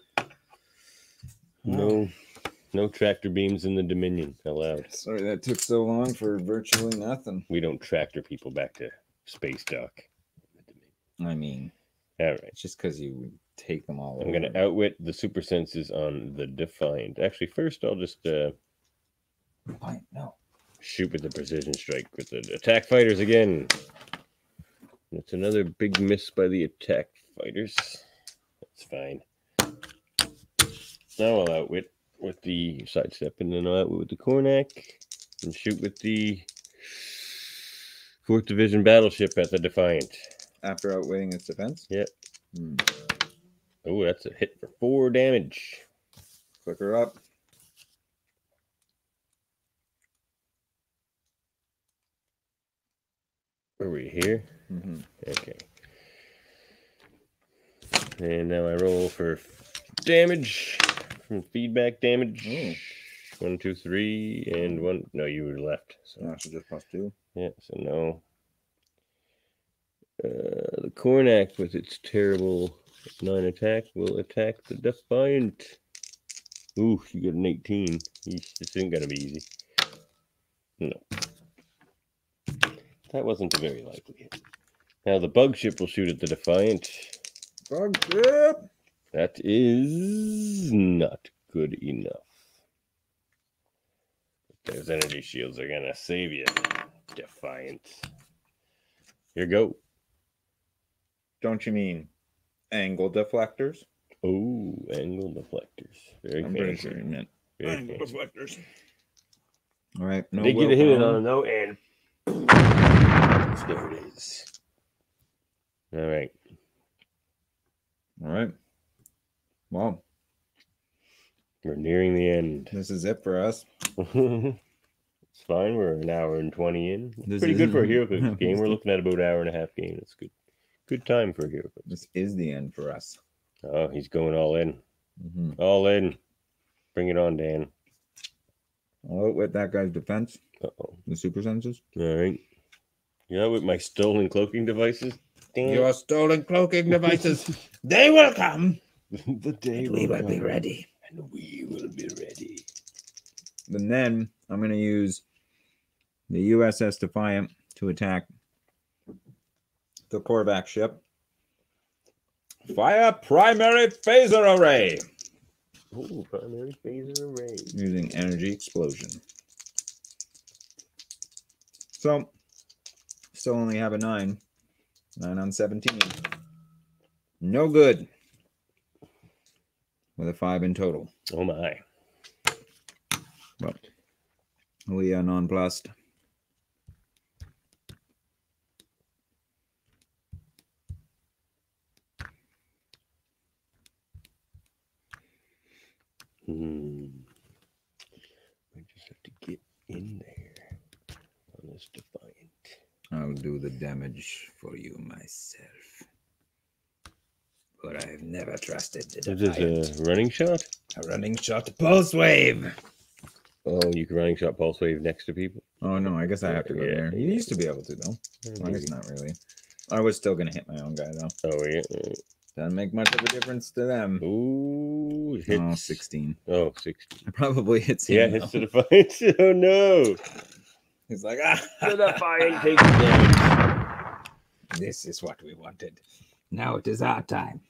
No tractor beams in the Dominion allowed. Sorry that took so long for virtually nothing. We don't tractor people back to space dock. I mean, all right. It's just because you would take them all. I'm going to outwit the super senses on the Defiant. Actually, first I'll just shoot with the precision strike with the attack fighters again. It's another big miss by the attack fighters. That's fine. Now I'll outwit with the sidestep, and then I'll outwit with the Kornak and shoot with the 4th Division battleship at the Defiant. After outwitting its defense? Yep. Oh, that's a hit for 4 damage. Click her up. Are we here? Okay. And now I roll for damage. from feedback damage. Ooh. 1, 2, 3, and 1. No, you were left. So, so just +2. Yeah, so no. The Cornac with its terrible 9 attack will attack the Defiant. Ooh, you got an 18. This ain't gonna be easy. No. That wasn't a very likely hit. Now the bug ship will shoot at the Defiant. Bug ship! That is not good enough. Those energy shields are gonna save you, Defiant. Here go. Don't you mean angle deflectors? Oh, angle deflectors. Very I'm pretty fancy. sure you meant Very angle fancy. deflectors. All right. No They get a hit willpower. on it though, and there it is. All right. All right. Well, We're nearing the end. this is it for us. It's fine. We're an hour and 20 in. It's This pretty is- good for a Heroclix game. We're looking at about an hour and a half game. That's good. Good time for a Heroclix. This is the end for us. Oh, he's going all in. Mm-hmm. All in. Bring it on, Dan. I'll outwit that guy's defense. Uh-oh. The super senses. All right. Yeah, with my stolen cloaking devices. Damn. Your stolen cloaking devices. They will come. The day We will be come, ready. and we will be ready. And then I'm going to use the USS Defiant to attack the Korvac ship. Fire primary phaser array Oh, primary phaser array. using energy explosion. So, still only have a 9. 9 on 17. No good. With a 5 in total. Oh my. Well, we are nonplussed. I just have to get in there on this Defiant. I'll do the damage for you myself. But I've never trusted the Is Defiant. this a running shot? A running shot pulse wave. Oh, you can running shot pulse wave next to people? Oh no, I guess I have to go Yeah. there. You used to be able to though. I guess not really. I was still gonna hit my own guy though. Oh, yeah. Doesn't make much of a difference to them. Ooh, it hits. Oh, 16. Oh, 16. It probably hits Yeah, him. hits the Defiant. Oh, no. He's like, ah, The Defiant takes damage. this is what we wanted. Now it is our time.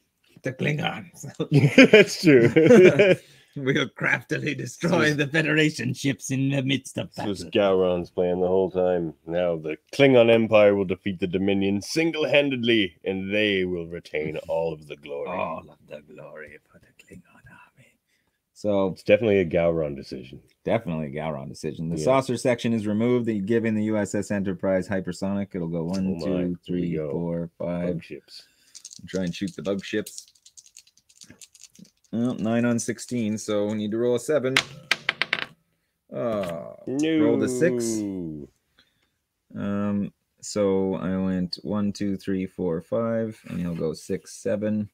The Klingons. That's true. We'll craftily destroy the Federation ships in the midst of This was battle. Gowron's plan the whole time. Now the Klingon Empire will defeat the Dominion single-handedly, and they will retain all of the glory. All of the glory for the Klingon army. So It's definitely a Gowron decision. definitely a Gowron decision. The Yeah. saucer section is removed. Giving the USS Enterprise hypersonic. It'll go 1, Oh my. 2, Here we 3, go. 4, 5. Bug ships. Try and shoot the bug ships. Well, 9 on 16, so we need to roll a 7. No. Rolled a 6. So I went 1, 2, 3, 4, 5, and he'll go 6, 7.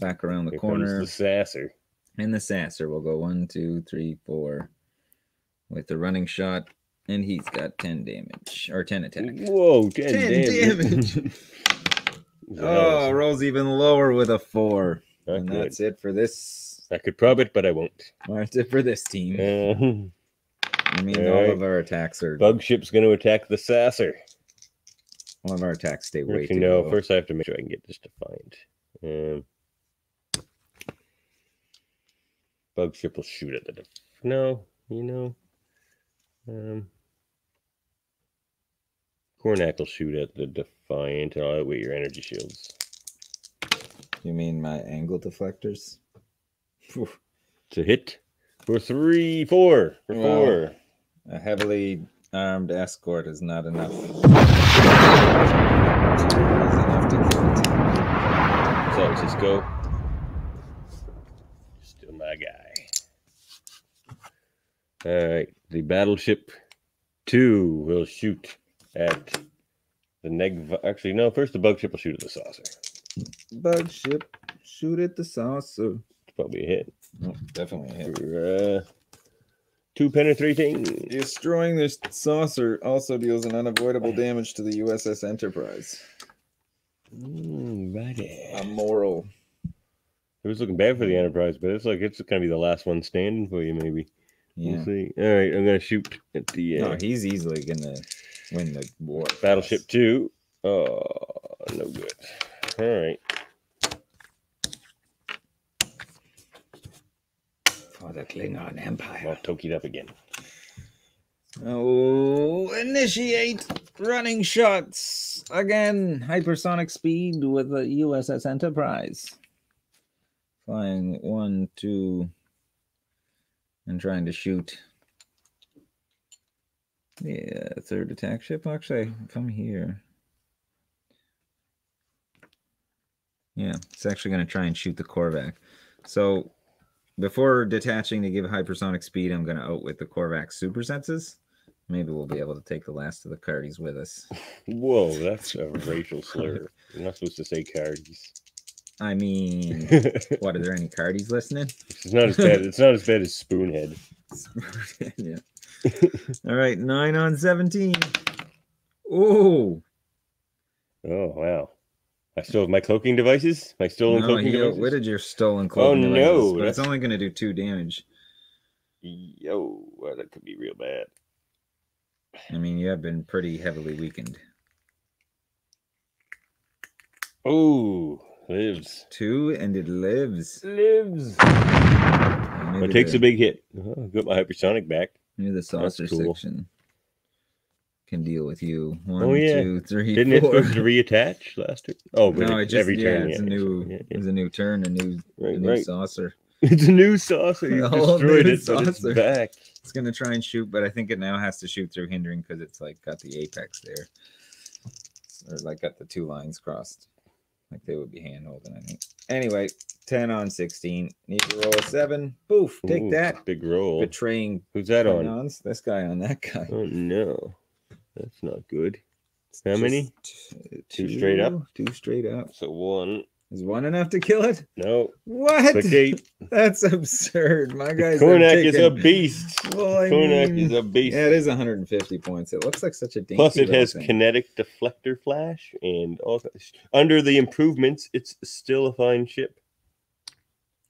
Back around the Here corner. comes the Sasser. And the Sasser will go 1, 2, 3, 4 with the running shot. And he's got 10 damage, or 10 attack. Whoa, 10 damage. Oh, rolls even lower with a 4. Not And good. that's it for this. I could prob it, but I won't. That's it for this team. I mean, all alright. of our attacks are. Bug ship's going to attack the Sasser. All of our attacks stay way Actually, too no, low. first I have to make sure I can get this Defiant. Bug ship will shoot at the No, Cornac will shoot at the Defiant, and I'll outweigh your energy shields. You mean my angle deflectors? Phew. It's a hit for 3, 4. For Wow. 4. A heavily armed escort is not enough. So let's just go. Still my guy. Alright, the battleship 2 will shoot at the Actually, no, first the bug ship will shoot at the saucer. Bug ship, shoot at the saucer. It's probably a hit. Nope, definitely a hit. For, 2 penetrating. Destroying this saucer also deals an unavoidable damage to the USS Enterprise. Righty. A moral. It was looking bad for the Enterprise, but it's like it's gonna be the last one standing for you, maybe. Yeah. We'll see. All right, I'm gonna shoot at the. No, he's easily gonna win the war. Battleship 2. Oh, no good. All right. For the Klingon Empire. I'll toke it up again. Oh, initiate running shots. Again, hypersonic speed with the USS Enterprise. Flying 1, 2, and trying to shoot. Yeah, third attack ship. Actually, if I'm here. Yeah, it's actually going to try and shoot the Korvac. So, before detaching to give hypersonic speed, I'm going to outwit the Korvac super senses. Maybe we'll be able to take the last of the cardies with us. Whoa, that's a racial slur. You're not supposed to say cardies. I mean, what, are there any cardies listening? It's not as bad. It's not as bad as Spoonhead. Yeah. All right, 9 on 17. Oh. Oh wow! I still have my cloaking devices. My stolen cloaking devices. What did your stolen cloaking devices? No! But it's only going to do 2 damage. Yo, well, that could be real bad. I mean, you have been pretty heavily weakened. Oh, lives. 2, and it lives. Lives. It takes a big hit. Oh, got my hypersonic back. Maybe the saucer section can deal with you. 1, 2, 3, Didn't 4. it supposed to reattach last turn? Oh, but no, it just every turn. it's a new. It's a new turn, a new saucer. It's a new saucer. You destroyed it, but it's back. It's gonna try and shoot, but I think it now has to shoot through hindering because it's like got the apex there, or like got the 2 lines crossed, like they would be hand holding. I think. Anyway, 10 on 16. Need to roll a 7. Poof! Take that. Big roll. Betraying. Who's that on? This guy on that guy. Oh no, that's not good. How many? 2 straight up. 2 straight up. So 1. Is 1 enough to kill it? No. What? Click 8. That's absurd. My guy's Kornak is a beast. Well, Kornak is a beast. Yeah, it is 150 points. It looks like such a dainty. Plus, it has thing. kinetic deflector flash and all. Under the improvements, it's still a fine ship.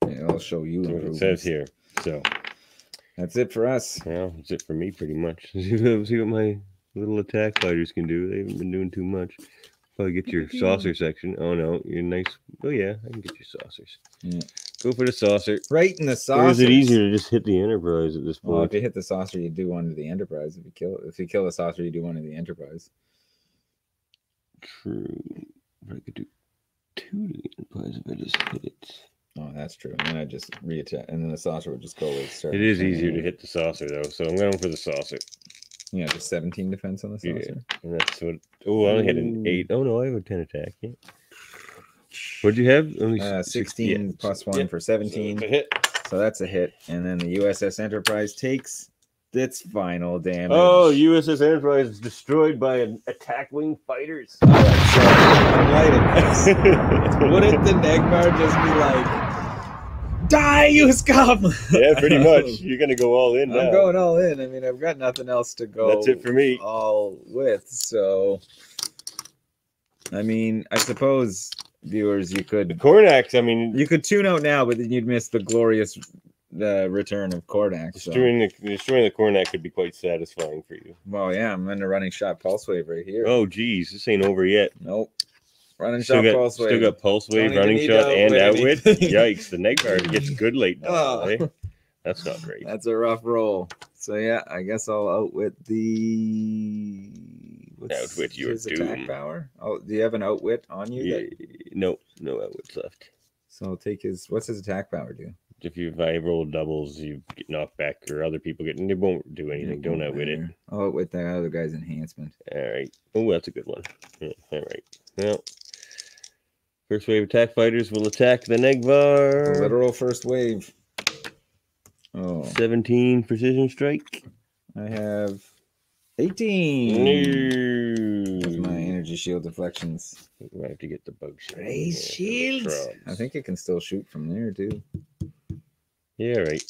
Yeah, I'll show you. It says here. So that's it for us. Well, that's it for me, pretty much. See what my little attack fighters can do. They haven't been doing too much. Probably get your saucer section. Oh no, you're nice. Oh yeah, I can get your saucers. Yeah. Go for the saucer. Right in the saucer. Or is it easier to just hit the Enterprise at this point? Well, if you hit the saucer, you do one to the Enterprise. If you kill the saucer, you do one to the Enterprise. True. But I could do 2 to the Enterprise if I just hit it. Oh, that's true. And then I just reattach, and then the saucer would just go with start. It is easier to hit the saucer though, so I'm going for the saucer. Yeah, just 17 defense on the saucer. Yeah, and that's what. Oh, I only hit an 8. Oh no, I have a 10 attack. Yeah. What'd you have? Only 16 plus 1 for 17. So, hit. So that's a hit. And then the USS Enterprise takes its final damage. Oh, USS Enterprise is destroyed by an attack wing fighters. All right, so in light of this, wouldn't the Negbar just be like, die, you scum? Yeah, pretty much. You're going to go all in now. I'm going all in. I mean, I've got nothing else to go. That's it for me. All with. So, I mean, I suppose, viewers, you could. The Kornaks, I mean. You could tune out now, but then you'd miss the glorious return of Kornak. Destroying the Kornak could be quite satisfying for you. Well, yeah, I'm in a running shot pulse wave right here. Oh, geez. This ain't over yet. Nope. Running shot pulse wave. Still got pulse wave, running shot, and outwit. Yikes, the Negbar gets good late now. Eh? That's not great. That's a rough roll. So, yeah, I guess I'll outwit the... Outwit your doom. Attack power? Oh, do you have an outwit on you? Yeah, no outwits left. So I'll take his... What's his attack power do? If I roll doubles, you get knocked back, or other people get... They won't do anything. Don't outwit it. I'll outwit the other guy's enhancement. All right. Oh, that's a good one. Yeah, all right. Well, first wave attack fighters will attack the Negvar. Literal first wave. Oh. 17 precision strike. I have 18. No. With my energy shield deflections. I have to get the bug shield. Raise shields. I think it can still shoot from there too. Yeah, right.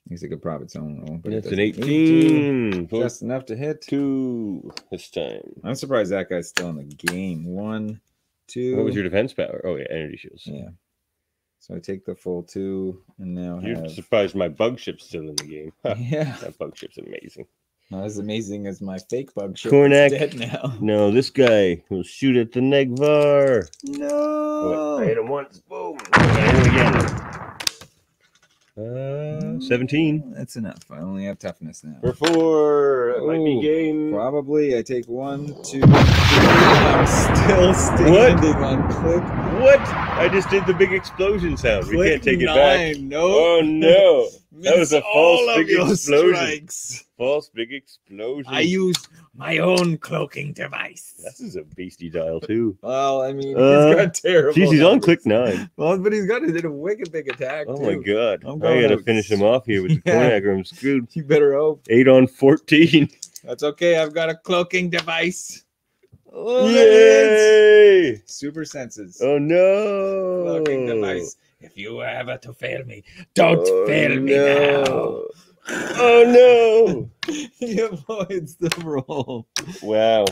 He's like a profit's own roll. But That's it an doesn't 18. Just enough to hit. 2 this time. I'm surprised that guy's still in the game. 1, 2. What was your defense power? Oh, yeah, energy shields. Yeah. So I take the full 2 and now You're have... surprised my bug ship's still in the game. Huh. Yeah. That bug ship's amazing. Not as amazing as my fake bug ship. Cornac. Dead now. No, this guy will shoot at the Negvar. No. Oh, I hit him once. Boom. I hit him again. 17. That's enough. I only have toughness now. For 4. That might be Ooh, game. Probably. I take 1, 2, 3. I'm still standing on click. What? I just did the big explosion sound. We can't take it back. No. Oh, no. That was a false all big of your explosion. Strikes. False big explosion. I used my own cloaking device. This is a beastie dial, too. Well, I mean, he's got terrible. Jeez, he's on numbers. click 9. Well, but he's got a wicked big attack. Oh, too. my God. I'm I going got to out. finish him off here with the Cornac or I'm screwed. You better hope. 8 on 14. That's okay. I've got a cloaking device. Oh, Yay! super senses. Oh, no. Cloaking device. If you were ever to fail me, don't fail me now. Oh, no. He avoids the roll. Wow.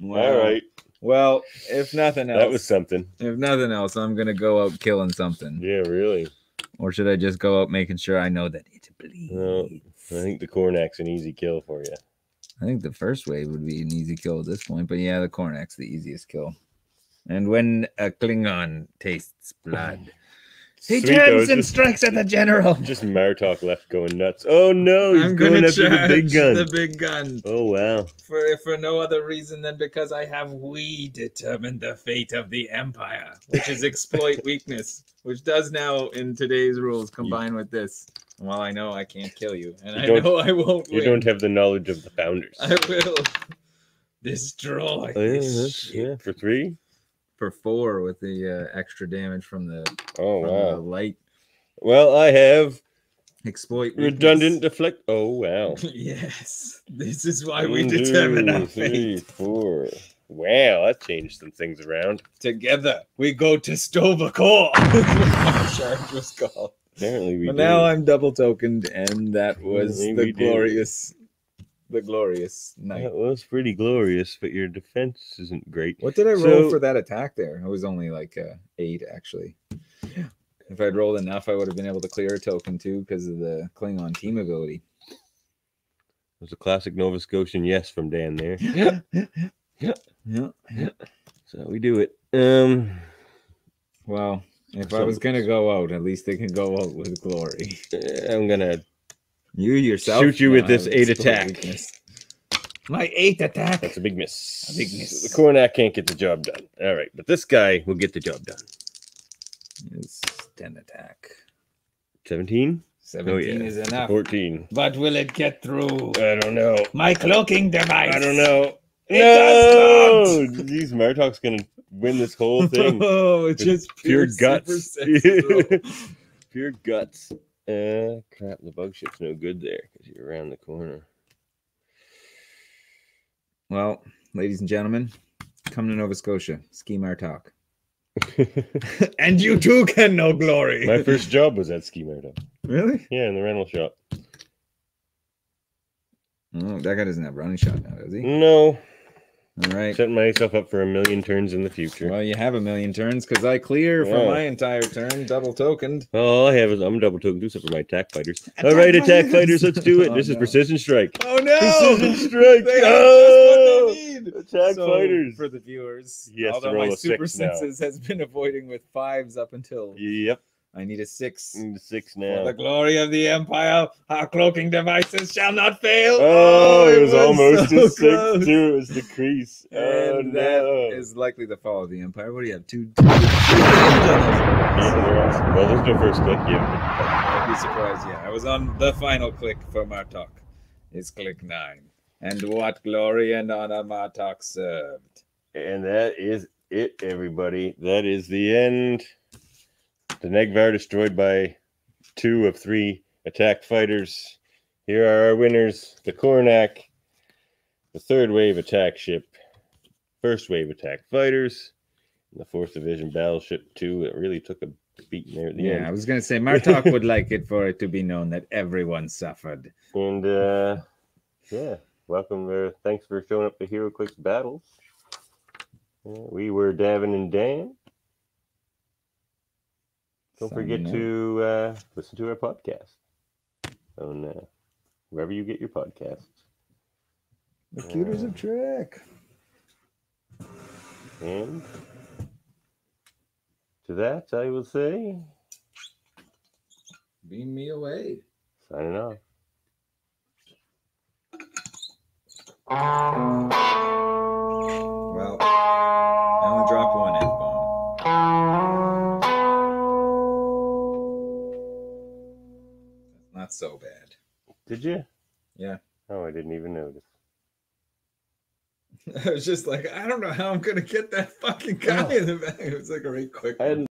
All right. Well, if nothing else, That was something. if nothing else, I'm gonna go out killing something. Yeah, really. Or should I just go out making sure I know that it bleeds? No, I think the Cornac's an easy kill for you. I think the first wave would be an easy kill at this point, but yeah, the Cornac's the easiest kill. And when a Klingon tastes blood, he Sweet, though, turns it's and just- strikes at the general. Just Martok left going nuts. Oh no, he's I'm going gonna after the charge big gun. the big gun. Oh wow. For no other reason than because we determined the fate of the Empire, which is exploit weakness, which does now in today's rules combine with this. Well, I know I can't kill you, and You I don't- know I won't You win. don't have the knowledge of the founders. I will destroy Oh, yeah, this that's, ship. yeah, for 3. For 4 with the extra damage from the, Oh from the wow. light Well, I have exploit weakness. redundant deflect. Oh wow. Yes, this is why we 1, determine 2, our 3, fate. 4. Wow, that changed some things around. Together, we go to Stovacor. My charge was called. Apparently we But do. now I'm double tokened, and that was Apparently we do. the glorious night. That was pretty glorious, but your defense isn't great. What did I roll So- for that attack there? It was only like 8, actually. If I'd rolled enough, I would have been able to clear a token too because of the Klingon team ability. It was a classic Nova Scotian yes from Dan there. Yeah. So we do it. Well, if I was gonna go out, at least they can go out with glory. I'm gonna You yourself shoot you now with this have 8 exploit attack. weakness. My 8 attack. That's a big miss. A big miss. The Cornac can't get the job done. All right, but this guy will get the job done. Is 10 attack. 17? 17 is enough. 14. But will it get through? I don't know. My cloaking device. I don't know. It No! does not. These Martok's gonna win this whole thing. Oh, it's With just pure super guts. sexy roll. Pure guts. Crap, the bug ship's no good there because you're around the corner. Well, ladies and gentlemen, come to Nova Scotia. Ski Martok. And you too can know glory. My first job was at Ski Martok. Really? Yeah, in the rental shop. Oh, that guy doesn't have running shot now, does he? No, All right. setting myself up for a million turns in the future. Well, you have a million turns because I clear for Yeah. my entire turn, double tokened. All I have is I'm double token except for my attack fighters. Attack All right, attack fighters. fighters, let's do it. Oh, This is no. precision strike. Oh no! Precision strike. They have Oh! just what they need. Attack So, fighters. for the viewers. He has to Although roll my a super 6 now. senses has been avoiding with 5s up until Yep, I need a 6. 6 For now. the glory of the Empire, our cloaking devices shall not fail. Oh, it was almost so a 6 close. too. It was the crease. Oh And that no. is likely the fall of the Empire. What do you have? 2 Well, there's no first click yet. I'd be surprised. Yeah, I was on the final click for Martok. It's click 9. And what glory and honor Martok served. And that is it, everybody. That is the end. The Negvar destroyed by 2 of 3 attack fighters. Here are our winners. The Cornac, the 3rd wave attack ship, 1st wave attack fighters, and the 4th division battleship 2. It really took a beaten there at the Yeah, end. I was gonna say Martok would like it for it to be known that everyone suffered. And yeah, welcome. Thanks for showing up to Heroclix Battles. We were Davin and Dan. Don't forget to listen to our podcast on wherever you get your podcasts. Locutors of Trek. And to that, I will say, Beam me away. signing off. Well, I only dropped one F-bomb. That's not so bad. Did you? Yeah. Oh, I didn't even notice. I was just like, I don't know how I'm going to get that fucking guy in the back. It was like a very quick one.